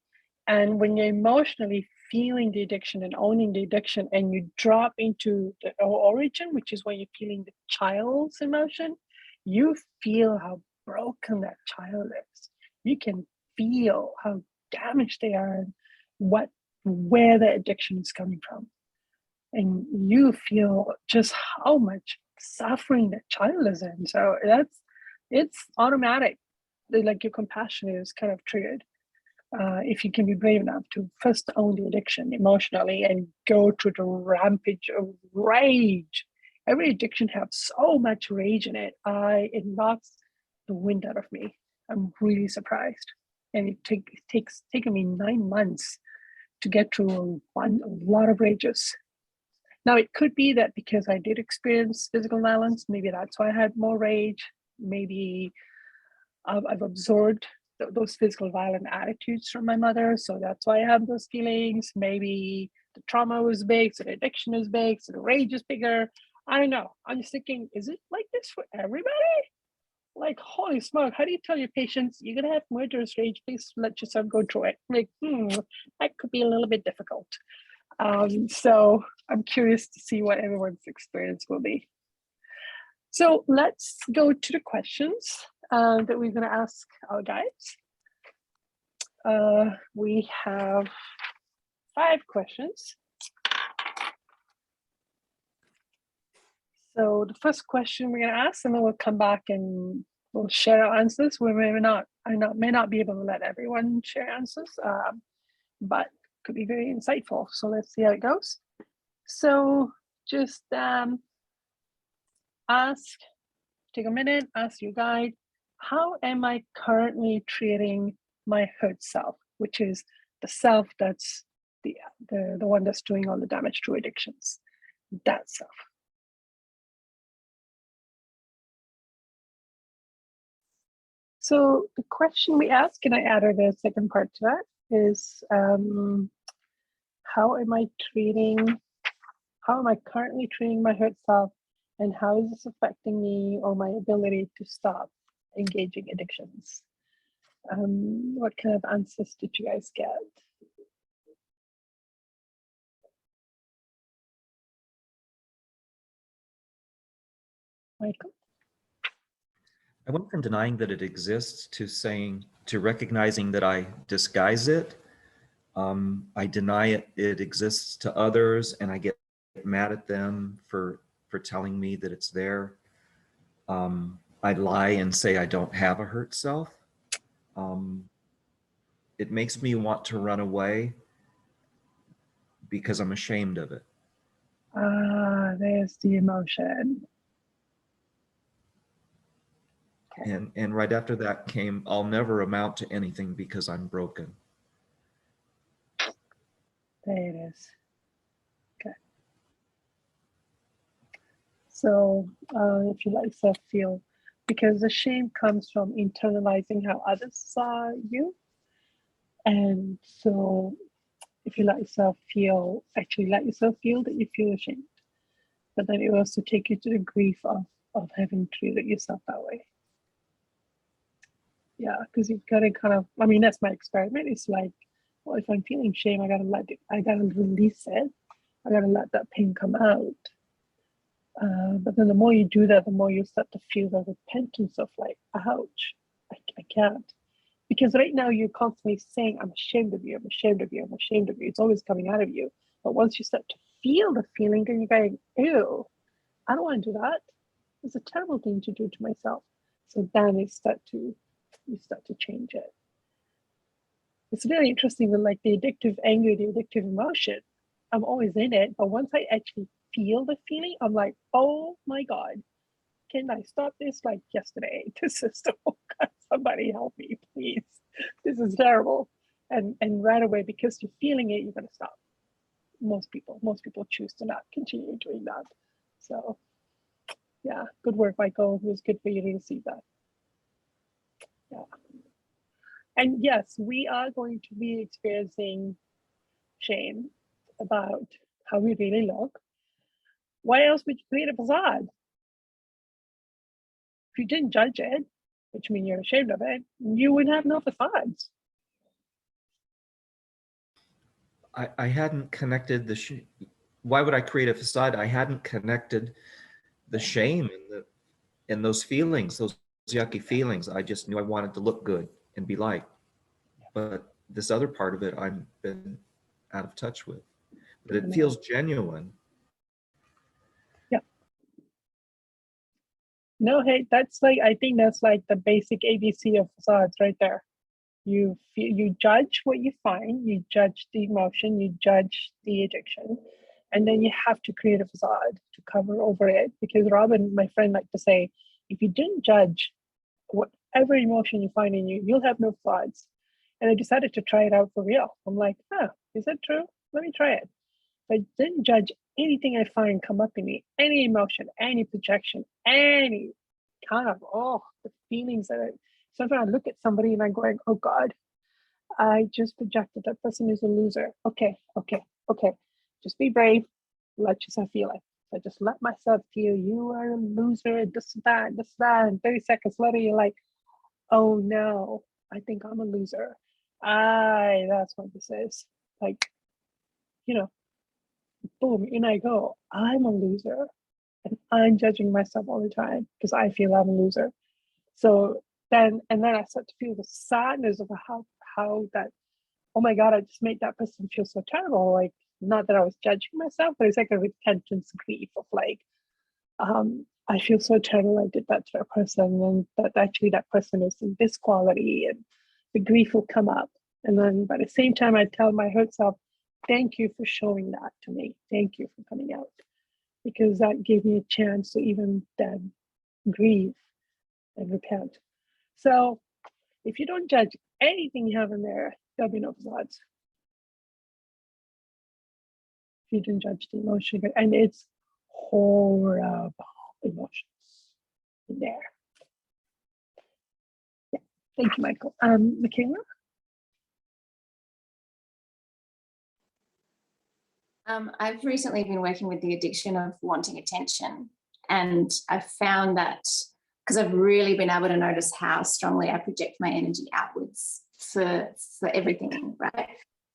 And when you're emotionally feeling the addiction and owning the addiction and you drop into the origin, which is when you're feeling the child's emotion, you feel how broken that child is. You can feel how damaged they are and where the addiction is coming from. And you feel just how much suffering that child is in. So it's automatic. Like your compassion is kind of triggered. If you can be brave enough to first own the addiction emotionally and go through the rampage of rage. Every addiction has so much rage in it. It knocks the wind out of me. I'm really surprised. And it takes taken me 9 months to get through a lot of rages. Now, it could be that because I did experience physical violence, maybe that's why I had more rage. Maybe I've absorbed those physical violent attitudes from my mother, so that's why I have those feelings. Maybe the trauma was big, so the addiction is big, so the rage is bigger. I don't know. I'm just thinking, is it like this for everybody? Like, holy smoke, how do you tell your patients you're gonna have murderous rage? Please let yourself go through it. Like, that could be a little bit difficult. So I'm curious to see what everyone's experience will be. So let's go to the questions that we're going to ask our guides. We have 5 questions. So the first question we're going to ask, and then we'll come back and we'll share our answers. We may not be able to let everyone share answers, but could be very insightful. So let's see how it goes. So just take a minute, ask your guide, how am I currently treating my hurt self, which is the self that's the one that's doing all the damage through addictions, that self. So the question we ask, and I added a second part to that, is how am I currently treating my hurt self, and how is this affecting me or my ability to stop engaging addictions? What kind of answers did you guys get? Michael? I went from denying that it exists to recognizing that I disguise it. I deny it exists to others, and I get mad at them for telling me that it's there. I lie and say I don't have a hurt self. It makes me want to run away because I'm ashamed of it. There's the emotion. And right after that came, I'll never amount to anything because I'm broken. There it is. Okay. So if you let yourself feel, because the shame comes from internalizing how others saw you. And so if you let yourself feel, actually let yourself feel that you feel ashamed, but then it will also take you to the grief of having treated yourself that way. Yeah, because you've got to kind of, I mean, that's my experiment. It's like, well, if I'm feeling shame, I gotta release it. I gotta let that pain come out. But then the more you do that, the more you start to feel the repentance of like, ouch, I can't. Because right now you're constantly saying, I'm ashamed of you, I'm ashamed of you, I'm ashamed of you. It's always coming out of you. But once you start to feel the feeling, then you're going, ew, I don't want to do that. It's a terrible thing to do to myself. So then you start to change it. It's really interesting with like the addictive anger, the addictive emotion. I'm always in it, but once I actually feel the feeling, I'm like, oh my God, can I stop this like yesterday? This is so, somebody help me, please. This is terrible. And right away, because you're feeling it, you're gonna stop. Most people choose to not continue doing that. So yeah, good work, Michael. It was good for you to see that. Yeah. And yes, we are going to be experiencing shame about how we really look. Why else would you create a facade? If you didn't judge it, which means you're ashamed of it, you would have no facades. I hadn't connected why would I create a facade? I hadn't connected the shame and those feelings, those yucky feelings. I just knew I wanted to look good and be liked. But this other part of it, I've been out of touch with. But it feels genuine. Yeah. No, hey, that's like, I think that's like the basic ABC of facades right there. You judge what you find, you judge the emotion, you judge the addiction, and then you have to create a facade to cover over it. Because Robin, my friend, liked to say, if you didn't judge whatever emotion you find in you, you'll have no facades. And I decided to try it out for real. I'm like, is that true? Let me try it. If I didn't judge anything I find come up in me, any emotion, any projection, any kind of, the feelings that sometimes I look at somebody and I'm going, oh God, I just projected that person is a loser. Okay. Just be brave. Let yourself feel it. I just let myself feel you are a loser, this, that. And 30 seconds later, you're like, oh no, I think I'm a loser. That's what this is. Like, boom, in I go. I'm a loser. And I'm judging myself all the time because I feel I'm a loser. So then I start to feel the sadness of how that, oh my God, I just made that person feel so terrible. Like, not that I was judging myself, but it's like a repentance grief of like, I feel so terrible I did that to that person, and that actually that person is in this quality, and the grief will come up. And then by the same time, I tell my hurt self, thank you for showing that to me. Thank you for coming out, because that gave me a chance to even then grieve and repent. So if you don't judge anything you have in there, there'll be no facades. If you didn't judge the emotion, and it's horrible emotions in there. Yeah, thank you, Michael. Michaela? I've recently been working with the addiction of wanting attention, and I've found that because I've really been able to notice how strongly I project my energy outwards for everything, right?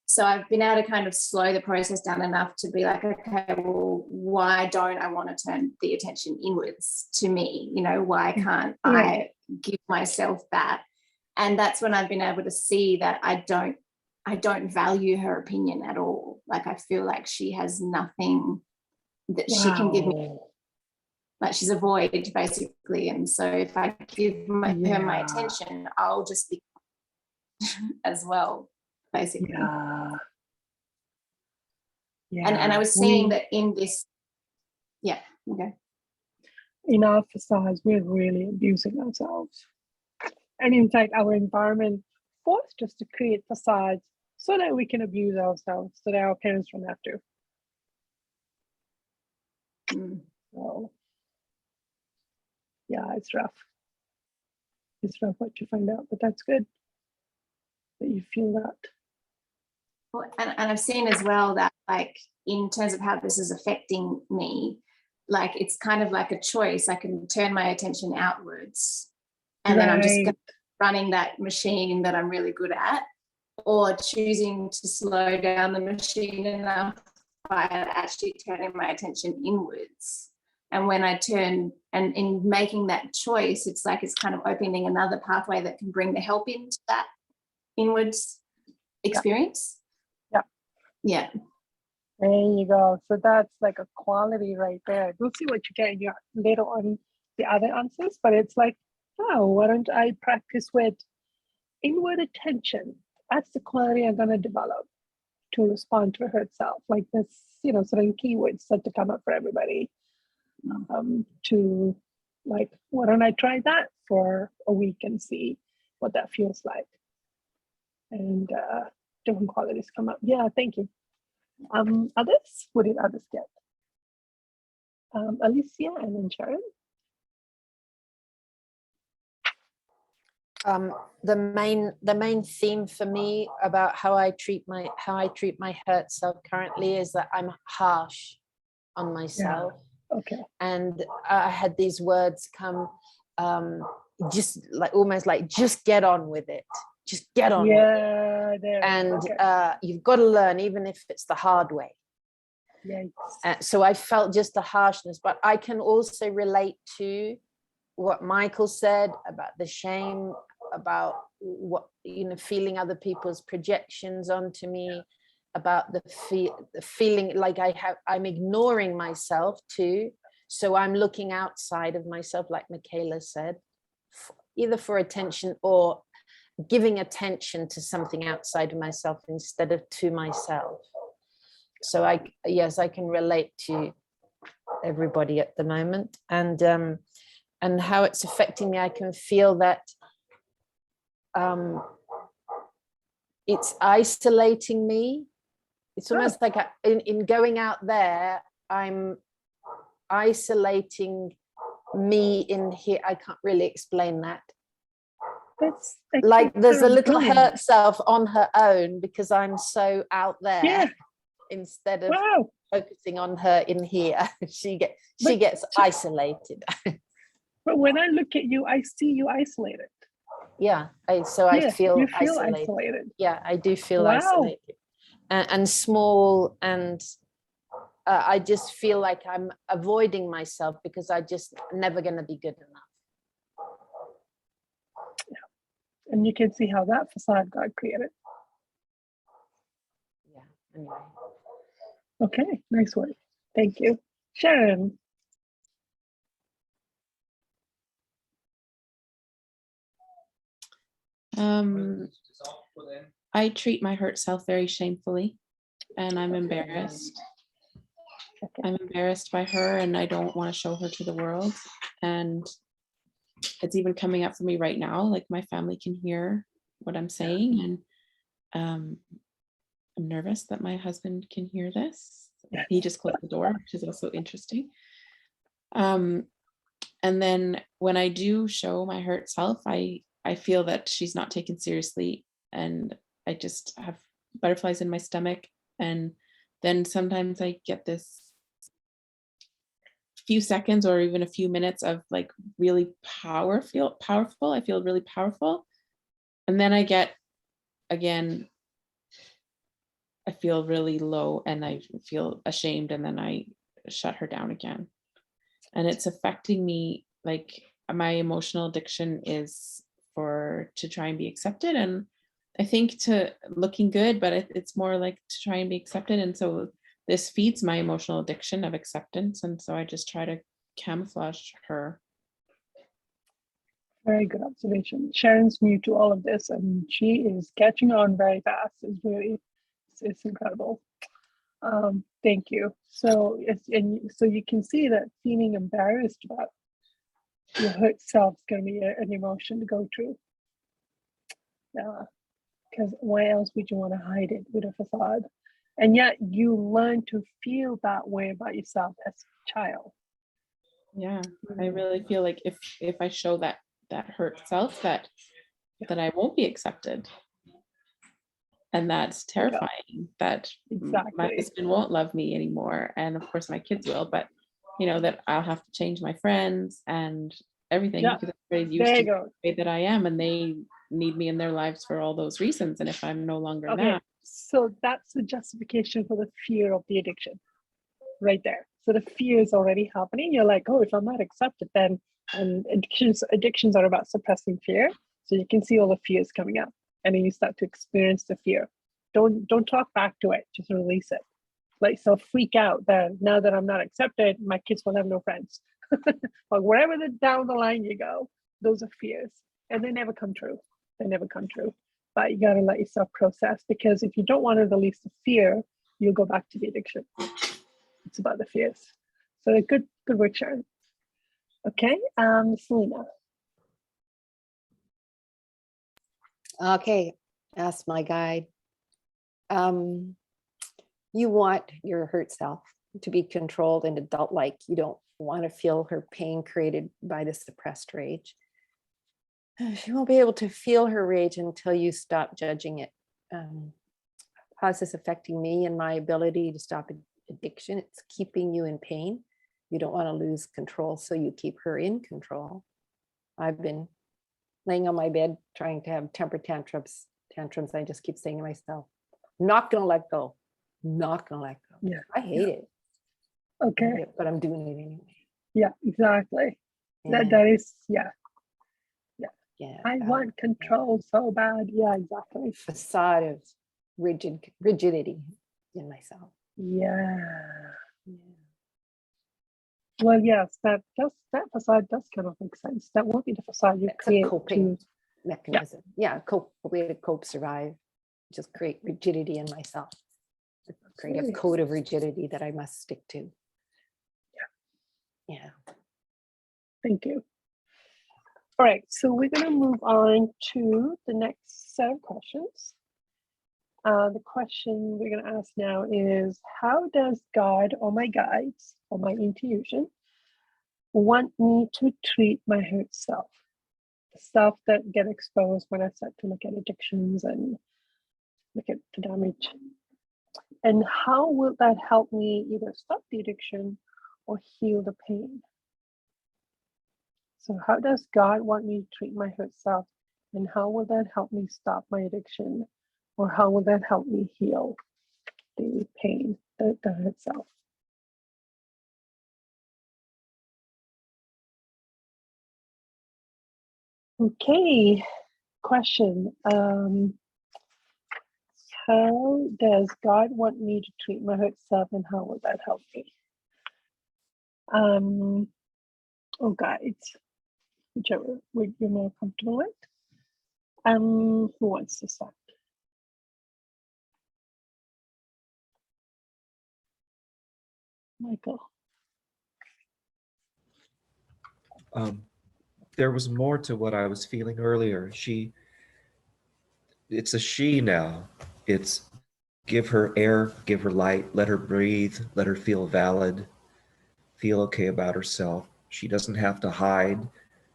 So I've been able to kind of slow the process down enough to be like, okay, well, why don't I want to turn the attention inwards to me? Why can't I give myself that? And that's when I've been able to see that I don't value her opinion at all. Like, I feel like she has nothing that she can give me. Like, she's a void, basically. And so if I give her my attention, I'll just be as well, basically. And I was seeing that in this, okay. In our facades, we're really abusing ourselves. And in fact, our environment forced us to create facades so that we can abuse ourselves, so that our parents don't have to. So yeah, it's rough. It's rough what you find out, but that's good that you feel that. Well, and I've seen as well that, like, in terms of how this is affecting me, like, it's kind of like a choice. I can turn my attention outwards, and then I'm just running that machine that I'm really good at, or choosing to slow down the machine enough by actually turning my attention inwards. And when I turn, and in making that choice, it's like it's kind of opening another pathway that can bring the help into that inwards experience. Yeah. There you go. So that's like a quality right there. We'll see what you get in your later on the other answers, but it's like, oh, why don't I practice with inward attention? That's the quality I'm going to develop to respond to her itself. Like this, certain keywords start to come up for everybody. To like, why don't I try that for a week and see what that feels like? And different qualities come up. Yeah, thank you. Others? What did others get? Alicia and then Sharon. The main theme for me about how I treat my hurt self currently is that I'm harsh on myself. Yeah. Okay. And I had these words come, just like almost like, just get on with it. Just get on with it. There. And okay. You've got to learn, even if it's the hard way. Yes. So I felt just a harshness, but I can also relate to what Michael said about the shame, about what, feeling other people's projections onto me, about the feeling like I'm ignoring myself too. So I'm looking outside of myself, like Michaela said, either for attention or giving attention to something outside of myself instead of to myself. So I can relate to everybody at the moment, and how it's affecting me. I can feel that it's isolating me. It's almost like in going out there, I'm isolating me in here. I can't really explain that. That's like there's a little brilliant. hurt self on her own because I'm so out there. Yeah. Instead of focusing on her in here, she gets isolated. But when I look at you, I see you isolated. Yeah, I feel isolated. Yeah, I do feel isolated and small, and I just feel like I'm avoiding myself because I just never going to be good enough. Yeah. And you can see how that facade got created. Yeah, anyway. Okay, nice work. Thank you. Sharon. I treat my hurt self very shamefully, and I'm embarrassed. Okay. I'm embarrassed by her, and I don't want to show her to the world. And it's even coming up for me right now. Like my family can hear what I'm saying, and I'm nervous that my husband can hear this. He just closed the door, which is also interesting. And then when I do show my hurt self, I feel that she's not taken seriously, and I just have butterflies in my stomach. And then sometimes I get this few seconds or even a few minutes of like really powerful. I feel really powerful. And then I get, again, I feel really low and I feel ashamed, and then I shut her down again. And it's affecting me. Like my emotional addiction is to try and be accepted, and I think to looking good, but it's more like to try and be accepted. And so this feeds my emotional addiction of acceptance, and so I just try to camouflage her. Very good observation. Sharon's new to all of this, and she is catching on very fast. It's incredible. Thank you. So so you can see that feeling embarrassed about your hurt self is going to be an emotion to go through. Yeah. because why else would you want to hide it with a facade? And yet you learn to feel that way about yourself as a child. Yeah, I really feel like if I show that hurt self, that I won't be accepted. And that's terrifying, that my husband won't love me anymore. And of course my kids will, but you know, that I'll have to change my friends and everything because everybody's used to the way that I am, and they need me in their lives for all those reasons. And if I'm no longer that. So that's the justification for the fear of the addiction right there. So the fear is already happening. You're like, oh, if I'm not accepted, then, and addictions are about suppressing fear. So you can see all the fears coming up, and then you start to experience the fear. Don't talk back to it, just release it. Like, so freak out that now that I'm not accepted, my kids will have no friends. Like wherever down the line you go, those are fears, and they never come true. They never come true. But you gotta let yourself process, because if you don't want to release the fear, you'll go back to the addiction. It's about the fears. So good work, Sharon. Okay, Selena. Okay, ask my guide. You want your hurt self to be controlled and adult-like. You don't want to feel her pain created by the suppressed rage. She won't be able to feel her rage until you stop judging it. How is this affecting me and my ability to stop addiction? It's keeping you in pain. You don't want to lose control, so you keep her in control. I've been laying on my bed trying to have temper tantrums. I just keep saying to myself, not gonna let go. Not gonna let go. Yeah. I hate it. Okay. But I'm doing it anyway. Yeah, exactly. Yeah. That is, yeah. I Yeah. want control so bad. Yeah, exactly. Facade of rigidity in myself. Yeah. Well, yes, that facade does kind of make sense. That will be the facade you create. A coping mechanism. Yeah, a way to cope, survive. Just create rigidity in myself. Create a code of rigidity that I must stick to. Yeah. Thank you. All right, so we're going to move on to the next set of questions. The question we're going to ask now is, how does God or my guides or my intuition want me to treat my hurt self? The self that get exposed when I start to look at addictions and look at the damage. And how will that help me either stop the addiction or heal the pain? So how does God want me to treat my hurt self? And how will that help me stop my addiction? Or how will that help me heal the pain, the hurt self? Okay, question. How does God want me to treat my hurt self, and how will that help me? Oh, guides, whichever you're more comfortable with. Who wants to start? Michael. There was more to what I was feeling earlier. It's a she now. It's give her air, give her light, let her breathe, let her feel valid, feel okay about herself. She doesn't have to hide.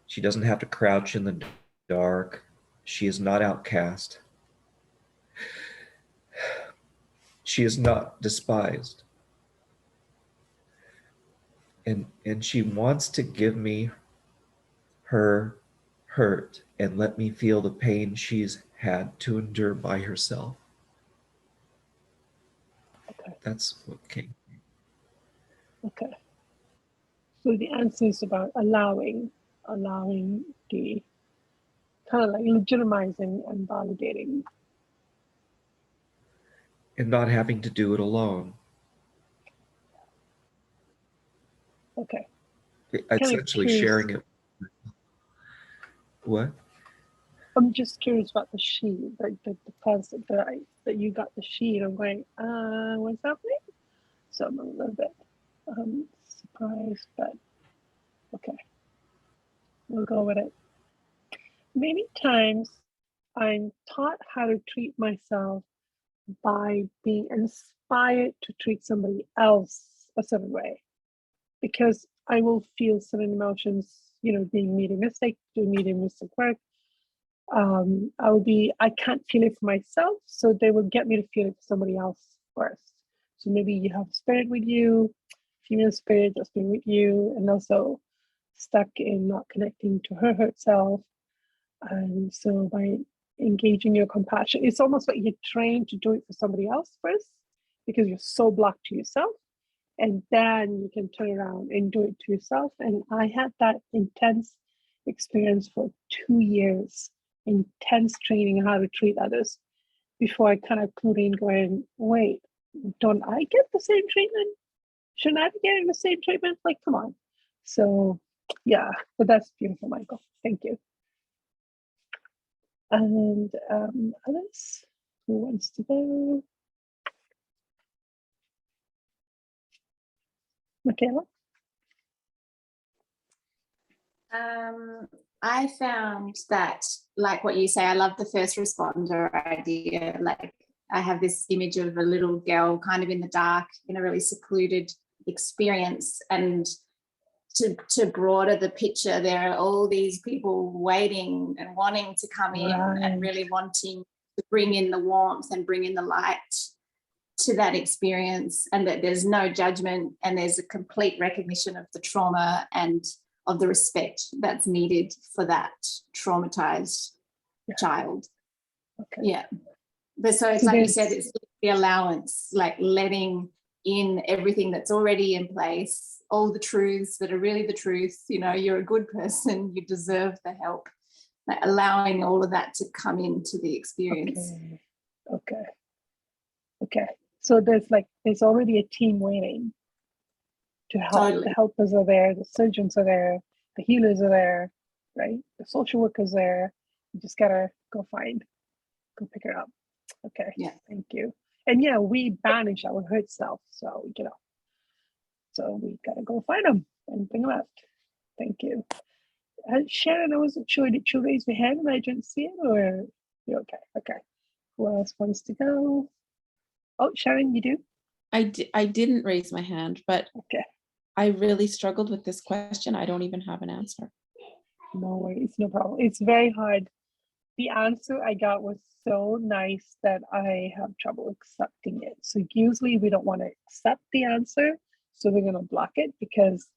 She doesn't have to crouch in the dark. She is not outcast. She is not despised. And she wants to give me her hurt and let me feel the pain she's had to endure by herself. Okay. That's what came. Okay. So the answer is about allowing the kind of like legitimizing and validating. And not having to do it alone. Okay. Essentially sharing it. What? I'm just curious about the sheet, like the concept that you got the sheet. I'm going, what's happening? So I'm a little bit surprised, but okay, we'll go with it. Many times I'm taught how to treat myself by being inspired to treat somebody else a certain way, because I will feel certain emotions, being made a mistake, doing made a mistake work. I can't feel it for myself, so they will get me to feel it for somebody else first. So maybe you have spirit with you, female spirit that's been with you, and also stuck in not connecting to her hurt self. And so by engaging your compassion, it's almost like you're trained to do it for somebody else first, because you're so blocked to yourself, and then you can turn around and do it to yourself. And I had that intense experience for 2 years, intense training on how to treat others, before I kind of clued in, going, wait, don't I get the same treatment? Shouldn't I be getting the same treatment? Like, come on. So yeah, but that's beautiful, Michael. Thank you. And others, who wants to go? Michaela? I found that, like what you say, I love the first responder idea. Like, I have this image of a little girl kind of in the dark in a really secluded experience, and to broaden the picture, there are all these people waiting and wanting to come in, and really wanting to bring in the warmth and bring in the light to that experience, and that there's no judgment, and there's a complete recognition of the trauma and of the respect that's needed for that traumatized child. Okay. Yeah. But so it's like you said, it's the allowance, like letting in everything that's already in place, all the truths that are really the truth. You're a good person, you deserve the help. Like allowing all of that to come into the experience. Okay. So there's already a team waiting to help. Totally. The helpers are there, the surgeons are there, the healers are there, right? The social workers there. You just gotta go pick her up. Okay. Yeah. Thank you. And yeah, we banish our hurt self. So, so we gotta go find them and bring them out. Thank you. Sharon, I wasn't sure, did you raise your hand and I didn't see it, or you're okay? Okay. Who else wants to go? Oh, Sharon, you do? I didn't raise my hand, but okay. I really struggled with this question. I don't even have an answer. No worries, no problem. It's very hard. The answer I got was so nice that I have trouble accepting it. So usually we don't want to accept the answer, so we're going to block it, because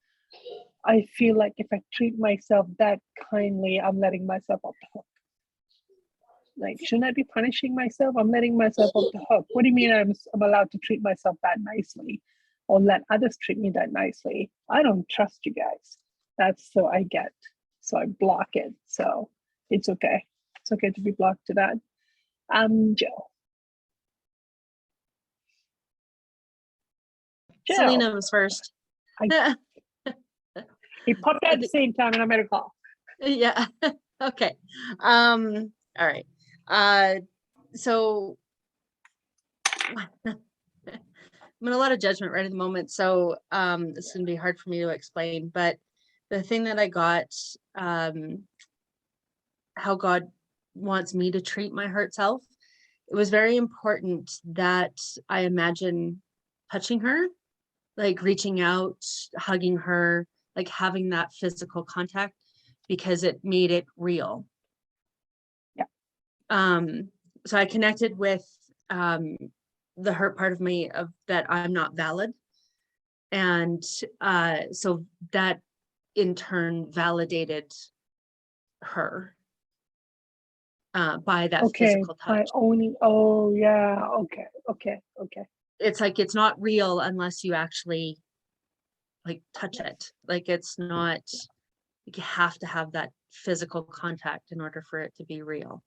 I feel like if I treat myself that kindly, I'm letting myself off the hook. Like, shouldn't I be punishing myself? I'm letting myself off the hook. What do you mean I'm allowed to treat myself that nicely, or let others treat me that nicely? I don't trust you guys. That's so I get. So I block it. So it's okay. It's okay to be blocked to that. Jill. Selena was first. He popped out at the same time and I made a call. Yeah. Okay. All right. So I'm in a lot of judgment right at the moment, so it's gonna be hard for me to explain, but the thing that I got, how God wants me to treat my hurt self, it was very important that I imagine touching her, like reaching out, hugging her, like having that physical contact, because it made it real. So I connected with the hurt part of me, of that I'm not valid, and so that in turn validated her by that physical touch. By owning. Oh yeah. Okay. It's like, it's not real unless you actually like touch it. Like, it's not, like, you have to have that physical contact in order for it to be real.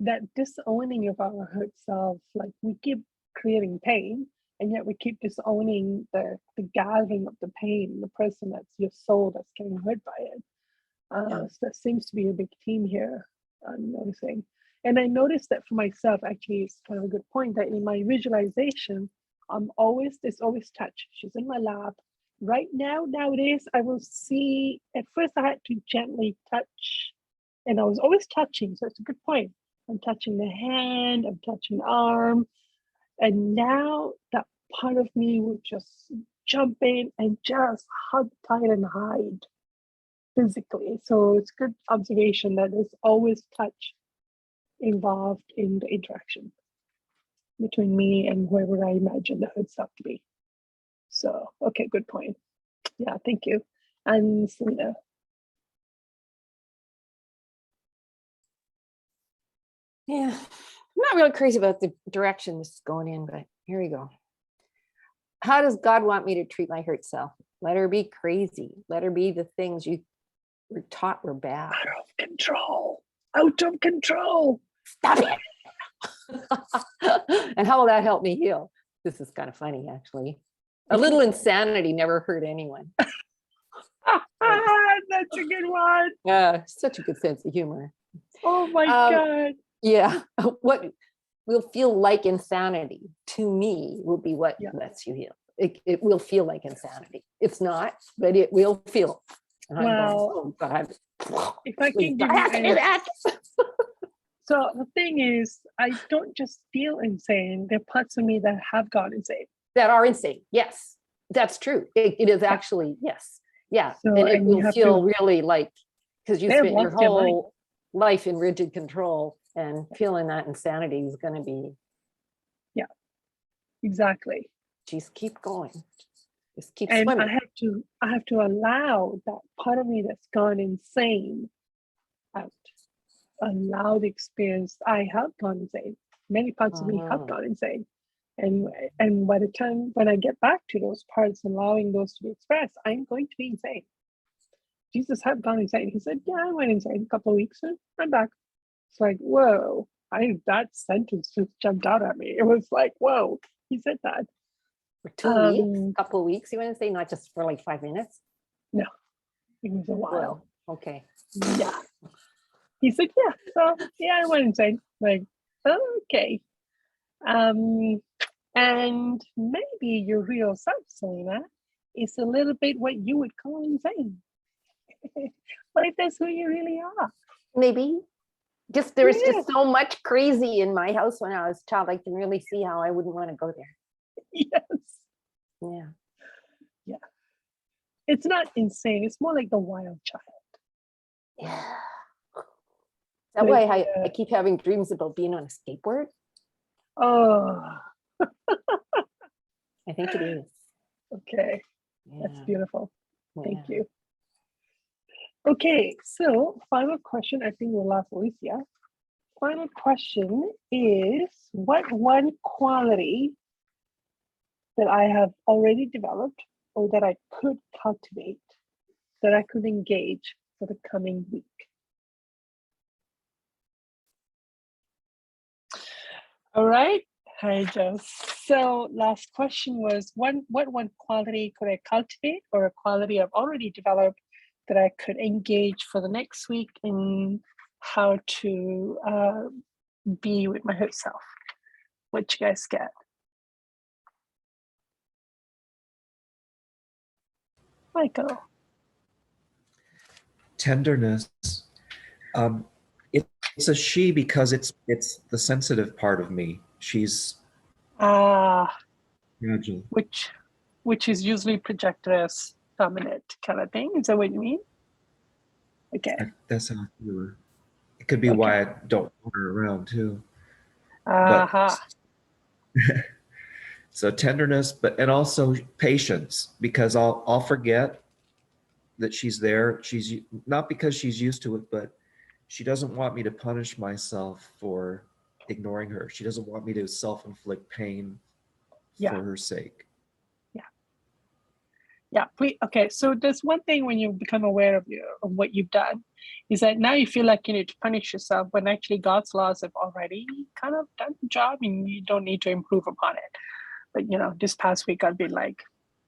That disowning of our hurt self, like we keep creating pain, and yet we keep disowning the gathering of the pain, the person that's your soul that's getting hurt by it. So that seems to be a big theme here, I'm noticing. And I noticed that for myself, actually, it's kind of a good point, that in my visualization, there's always touch. She's in my lap. Right now, nowadays, I will see, at first I had to gently touch And I was always touching, so it's a good point. I'm touching the hand, I'm touching the arm, and now that part of me would just jump in and just hug tight and hide physically. So it's good observation that there's always touch involved in the interaction between me and whoever I imagine the hurt self to be. So, okay, good point. Yeah, thank you. And Selena. Yeah, I'm not real crazy about the direction this is going in, but here we go. How does God want me to treat my hurt self? Let her be crazy. Let her be the things you were taught were bad. Out of control. Out of control. Stop it. And how will that help me heal? This is kind of funny, actually. A little insanity never hurt anyone. That's a good one. Yeah, such a good sense of humor. Oh my God. Yeah, what will feel like insanity to me will be what lets you heal. It will feel like insanity. It's not, but it will feel. And I'm going, oh God. If I can give I have to do that. So the thing is, I don't just feel insane. There are parts of me that have gone insane. That are insane. Yes, that's true. It is actually, yes. Yeah. So, and it and you will have feel to- really like, because you They have spent your lost their mind. whole life in rigid control, and feeling that insanity is going to be, Exactly. just keep going. Just keep And swimming. I have to allow that part of me that's gone insane out. Allow the experience. I have gone insane. Many parts of me have gone insane. And by the time when I get back to those parts, allowing those to be expressed, I'm going to be insane. Jesus had gone insane. He said, yeah, I went insane a couple of weeks and I'm back. It's like, whoa, that sentence just jumped out at me. It was like, whoa, he said that. For 2 weeks, a couple of weeks, you want to say, not just for like 5 minutes? No, it was a while. Well, okay. Yeah. He said, yeah, so yeah, I went insane. Like, okay. And maybe your real self, Selena, is a little bit what you would call insane. What if that's who you really are? Maybe. Just there was just so much crazy in my house when I was a child. I can really see how I wouldn't want to go there. Yes. Yeah. Yeah. It's not insane. It's more like the wild child. Yeah. That way I keep having dreams about being on a skateboard. Oh. I think it is. Okay. Yeah. That's beautiful. Thank Yeah. you. Okay, so final question. I think we'll ask Alicia. Final question is, what one quality that I have already developed or that I could cultivate, that I could engage for the coming week? All right. Hi, Joe. So last question was, what one quality could I cultivate, or a quality I've already developed that I could engage for the next week in how to be with my hurt self? What you guys get? Michael. Tenderness. It's a she because it's the sensitive part of me. She's fragile. Which is usually projected as dominant kind of thing. Is that what you mean? Okay. That's how I feel her. It could be why I don't want her around too. So tenderness, and also patience, because I'll forget that she's there. She's not because she's used to it, but she doesn't want me to punish myself for ignoring her. She doesn't want me to self-inflict pain for her sake. Yeah. Okay. So there's one thing when you become aware of what you've done, is that now you feel like you need to punish yourself when actually God's laws have already kind of done the job and you don't need to improve upon it. But this past week I've been like,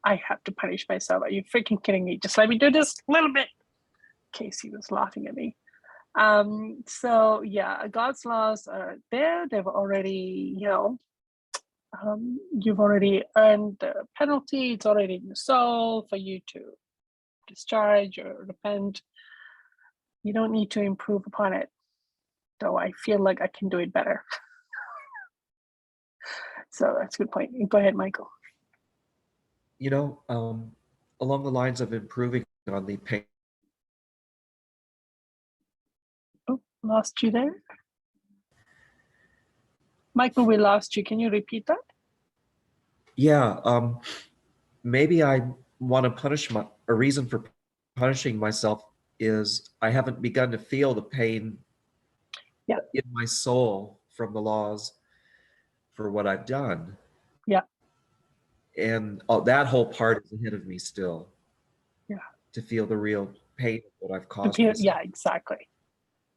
I have to punish myself. Are you freaking kidding me? Just let me do this a little bit. Casey was laughing at me. So yeah, God's laws are there. They've already, you've already earned the penalty. It's already in the soul for you to discharge or repent. you don't need to improve upon it, though I feel like I can do it better. So that's a good point. Go ahead, Michael. You know, along the lines of improving on the pain. Oh, lost you there. Michael, we lost you. Can you repeat that? Yeah, maybe I want to punish a reason for punishing myself is I haven't begun to feel the pain in my soul from the laws for what I've done. Yeah. And that whole part is ahead of me still. Yeah. To feel the real pain of what I've caused myself. Yeah, exactly.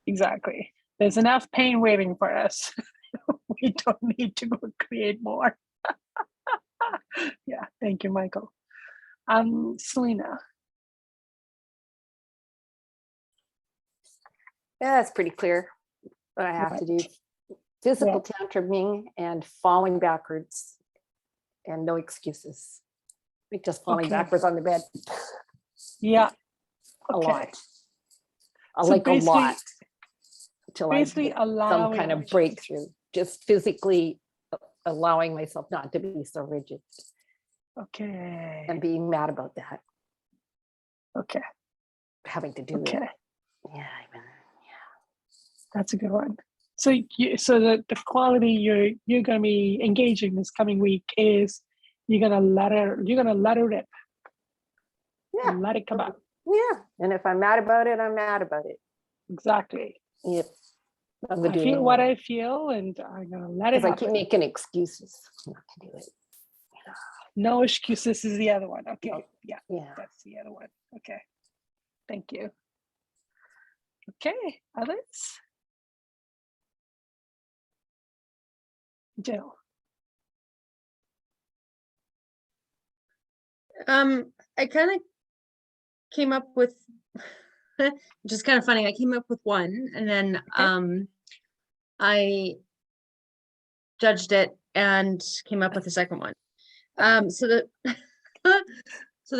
Exactly. There's enough pain waiting for us. We don't need to go create more. Yeah, thank you, Michael. Selena. Yeah, that's pretty clear. What I have to do. Physical tantruming and falling backwards and no excuses. Like just falling backwards on the bed. Yeah. A lot. So like a lot. Till I basically get allowing some kind of breakthrough. Just physically allowing myself not to be so rigid. Okay. And being mad about that. Okay. Having to do it. Yeah, that's a good one. So the quality you're gonna be engaging this coming week is you're gonna let it rip. Yeah. Let it come out. Yeah. And if I'm mad about it, I'm mad about it. Exactly. Yep. I feel what I feel and I'm gonna let it happen. I keep making excuses not to do it. No excuses is the other one. Okay. Yeah. That's the other one. Okay. Thank you. Okay, others? Jill. I kind of came up with just kind of funny. I came up with one and then I judged it and came up with the second one. So the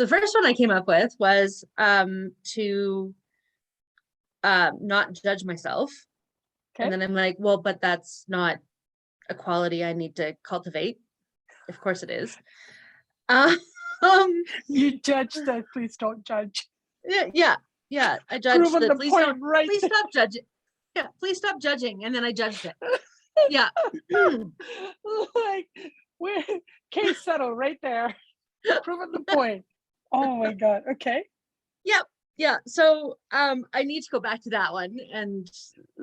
first one I came up with was to not judge myself. And then I'm like, well, but that's not a quality I need to cultivate. Of course it is. You judge that, please don't judge. Yeah. I judged that. Please stop judging. Yeah, please stop judging. And then I judged it. Yeah. Like, case settled right there. Proving the point. Oh my God. Okay. Yep. Yeah. So I need to go back to that one and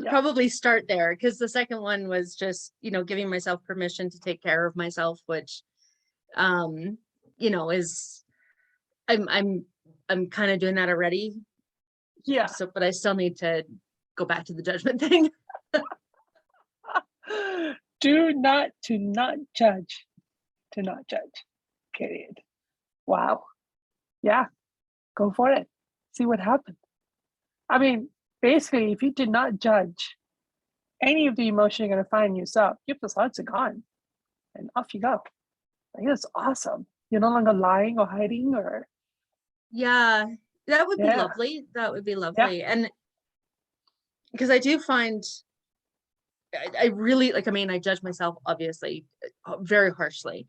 probably start there because the second one was just, giving myself permission to take care of myself, which is I'm kind of doing that already. Yeah. So but I still need to go back to the judgment thing. To not judge. To not judge. Period. Wow. Yeah. Go for it. See what happens. I mean, basically, if you did not judge any of the emotion you're going to find in yourself, your facades are gone. And off you go. I think that's awesome. You're no longer lying or hiding or. Yeah, that would be lovely. That would be lovely. Yeah. And because I do find I really I judge myself obviously very harshly.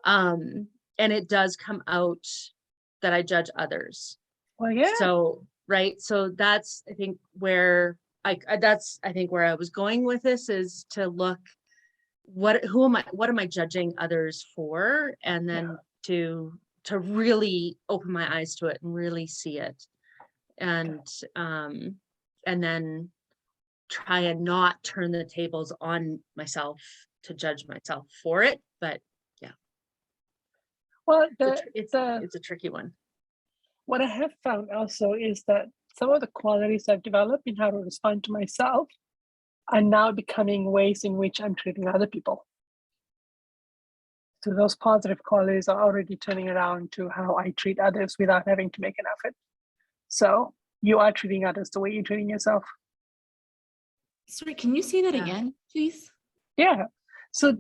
And it does come out that I judge others. Well, yeah. So, right. So that's, I think where I was going with this is to look, what am I judging others for? And then to really open my eyes to it and really see it. And then try and not turn the tables on myself to judge myself for it. But yeah. Well, it's a tricky one. What I have found also is that some of the qualities I've developed in how to respond to myself are now becoming ways in which I'm treating other people. So those positive qualities are already turning around to how I treat others without having to make an effort. So you are treating others the way you're treating yourself. Sorry, can you say that again, please? Yeah. So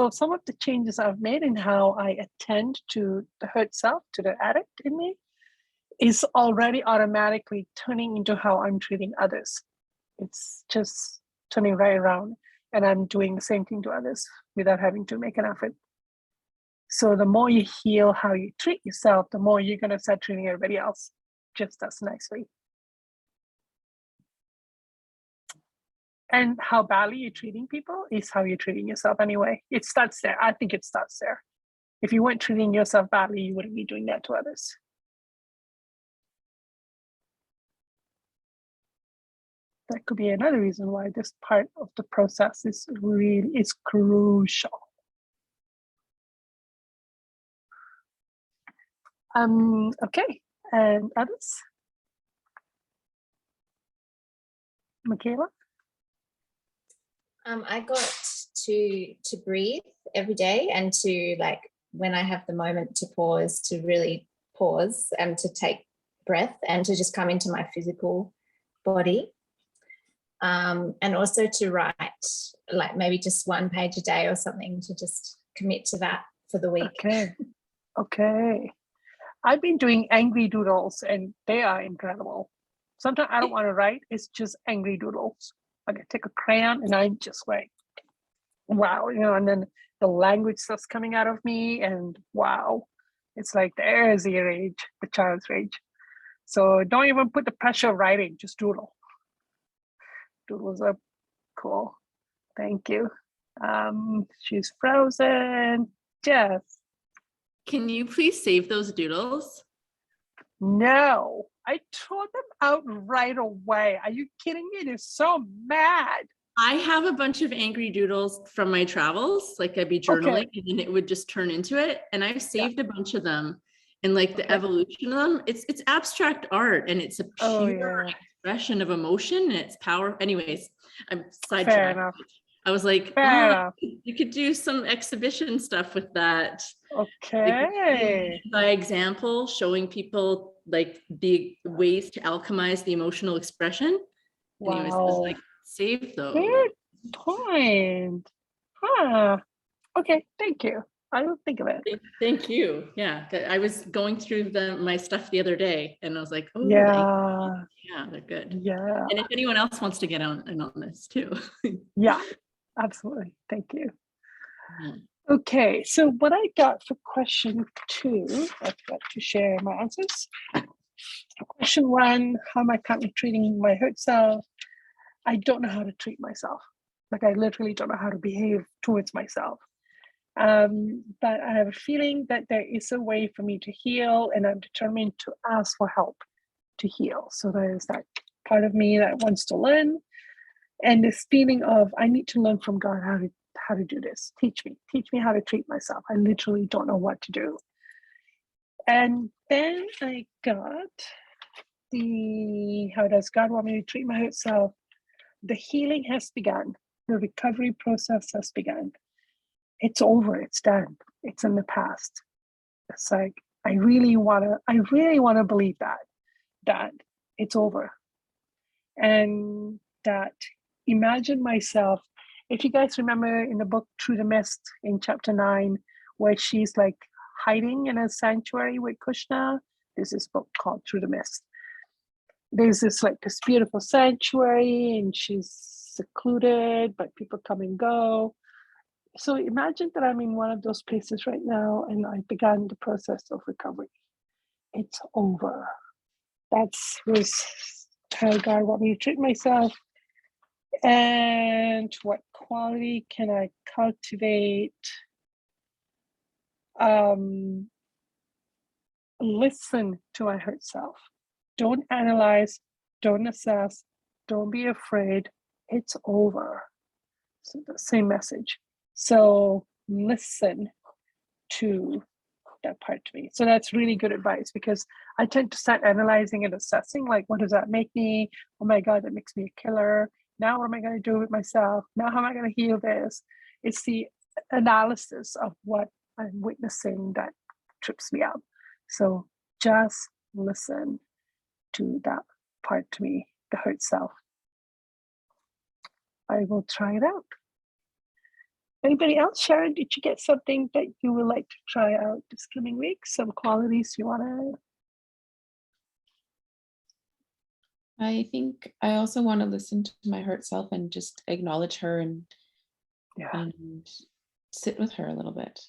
some of the changes I've made in how I attend to the hurt self, to the addict in me, is already automatically turning into how I'm treating others. It's just turning right around, and I'm doing the same thing to others without having to make an effort. So the more you heal how you treat yourself, the more you're going to start treating everybody else just as nicely. And how badly you're treating people is how you're treating yourself anyway. It starts there. I think it starts there. If you weren't treating yourself badly, you wouldn't be doing that to others. That could be another reason why this part of the process is crucial. Okay, and others? Michaela? I got to breathe every day, and to, like, when I have the moment to pause, to really pause and to take breath and to just come into my physical body. And also to write, like, maybe just 1 page a day or something, to just commit to that for the week. Okay. I've been doing angry doodles, and they are incredible. Sometimes I don't want to write. It's just angry doodles. Like, I take a crayon and I'm just like, wow, and then the language starts coming out of me, and wow, it's like there's the rage, the child's rage. So don't even put the pressure of writing, just doodle. Doodles are cool. Thank you. She's frozen. Jess. Can you please save those doodles? No, I tore them out right away. Are you kidding me? They're so mad. I have a bunch of angry doodles from my travels. Like, I'd be journaling and then it would just turn into it. And I've saved a bunch of them, and like the evolution of them, it's abstract art, and it's a pure expression of emotion, and it's power. Anyways, I'm sidetracked. I was like, you could do some exhibition stuff with that. Okay. Like, by example, showing people like the ways to alchemize the emotional expression. Anyways, it was like, save those. Good point. Okay, thank you. I will think of it. Thank you. Yeah, I was going through my stuff the other day, and I was like, oh, yeah, they're good. Yeah. And if anyone else wants to get on this too. Yeah, absolutely. Thank you. Yeah. Okay, so what I got for question 2, I've got to share my answers. Question 1, how am I currently treating my hurt self? I don't know how to treat myself. Like, I literally don't know how to behave towards myself. But I have a feeling that there is a way for me to heal, and I'm determined to ask for help to heal. So there's that part of me that wants to learn, and this feeling of, I need to learn from God how to do this. Teach me how to treat myself. I literally don't know what to do. And then I got how does God want me to treat my hurt self? The healing has begun. The recovery process has begun. It's over. It's done. It's in the past. It's like, I really want to believe that it's over. And that, imagine myself, if you guys remember in the book Through the Mist in chapter 9, where she's like hiding in a sanctuary with Krishna. There's this book called Through the Mist. There's this beautiful sanctuary, and she's secluded, but people come and go. So imagine that I'm in one of those places right now, and I began the process of recovery. It's over. Was how God want me to treat myself. And what quality can I cultivate? Listen to my hurt self. Don't analyze, don't assess, don't be afraid. It's over. So the same message. So listen to that part to me. So that's really good advice, because I tend to start analyzing and assessing, like, what does that make me? Oh my God, that makes me a killer. Now what am I going to do with myself? Now how am I going to heal this? It's the analysis of what I'm witnessing that trips me up. So just listen to that part to me, the hurt self. I will try it out. Anybody else? Sharon, did you get something that you would like to try out this coming week? Some qualities you want to I think I also want to listen to my hurt self and just acknowledge her and sit with her a little bit.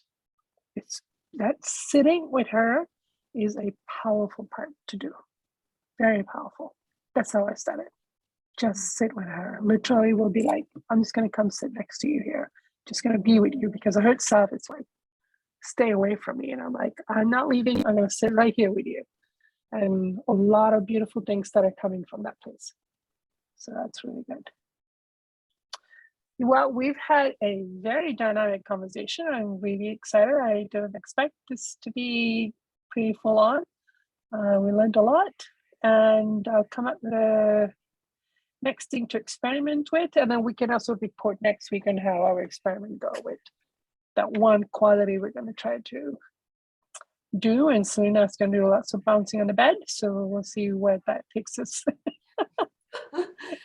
It's that sitting with her is a powerful part to do. Very powerful. That's how I started. Just sit with her. Literally will be like, I'm just gonna come sit next to you here. Just gonna be with you, because the hurt self is like, stay away from me. And I'm like, I'm not leaving. I'm gonna sit right here with you. And a lot of beautiful things that are coming from that place. So that's really good. Well, we've had a very dynamic conversation. I'm really excited. I didn't expect this to be pretty full on. We learned a lot, and I'll come up with a next thing to experiment with, and then we can also report next week on how our experiment go with that one quality we're going to try to do. And Selena's going to do lots of bouncing on the bed, so we'll see where that takes us.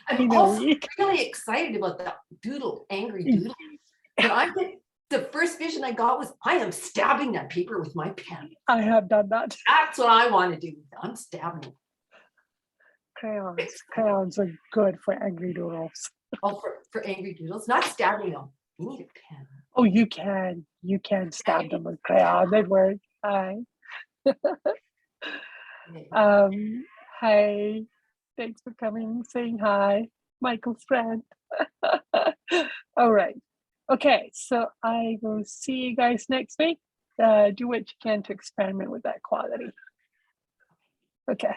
I'm also really excited about that doodle, angry doodle. But the first vision I got was, I am stabbing that paper with my pen. I have done that. That's what I want to do. I'm stabbing it. Crayons are good for angry doodles. Oh, for angry doodles, not stabbing them. You need a pen. Oh, you can stab them with crayons. They work. Hi. Hi. Thanks for coming, saying hi, Michael's friend. All right. Okay, so I will see you guys next week. Do what you can to experiment with that quality. Okay.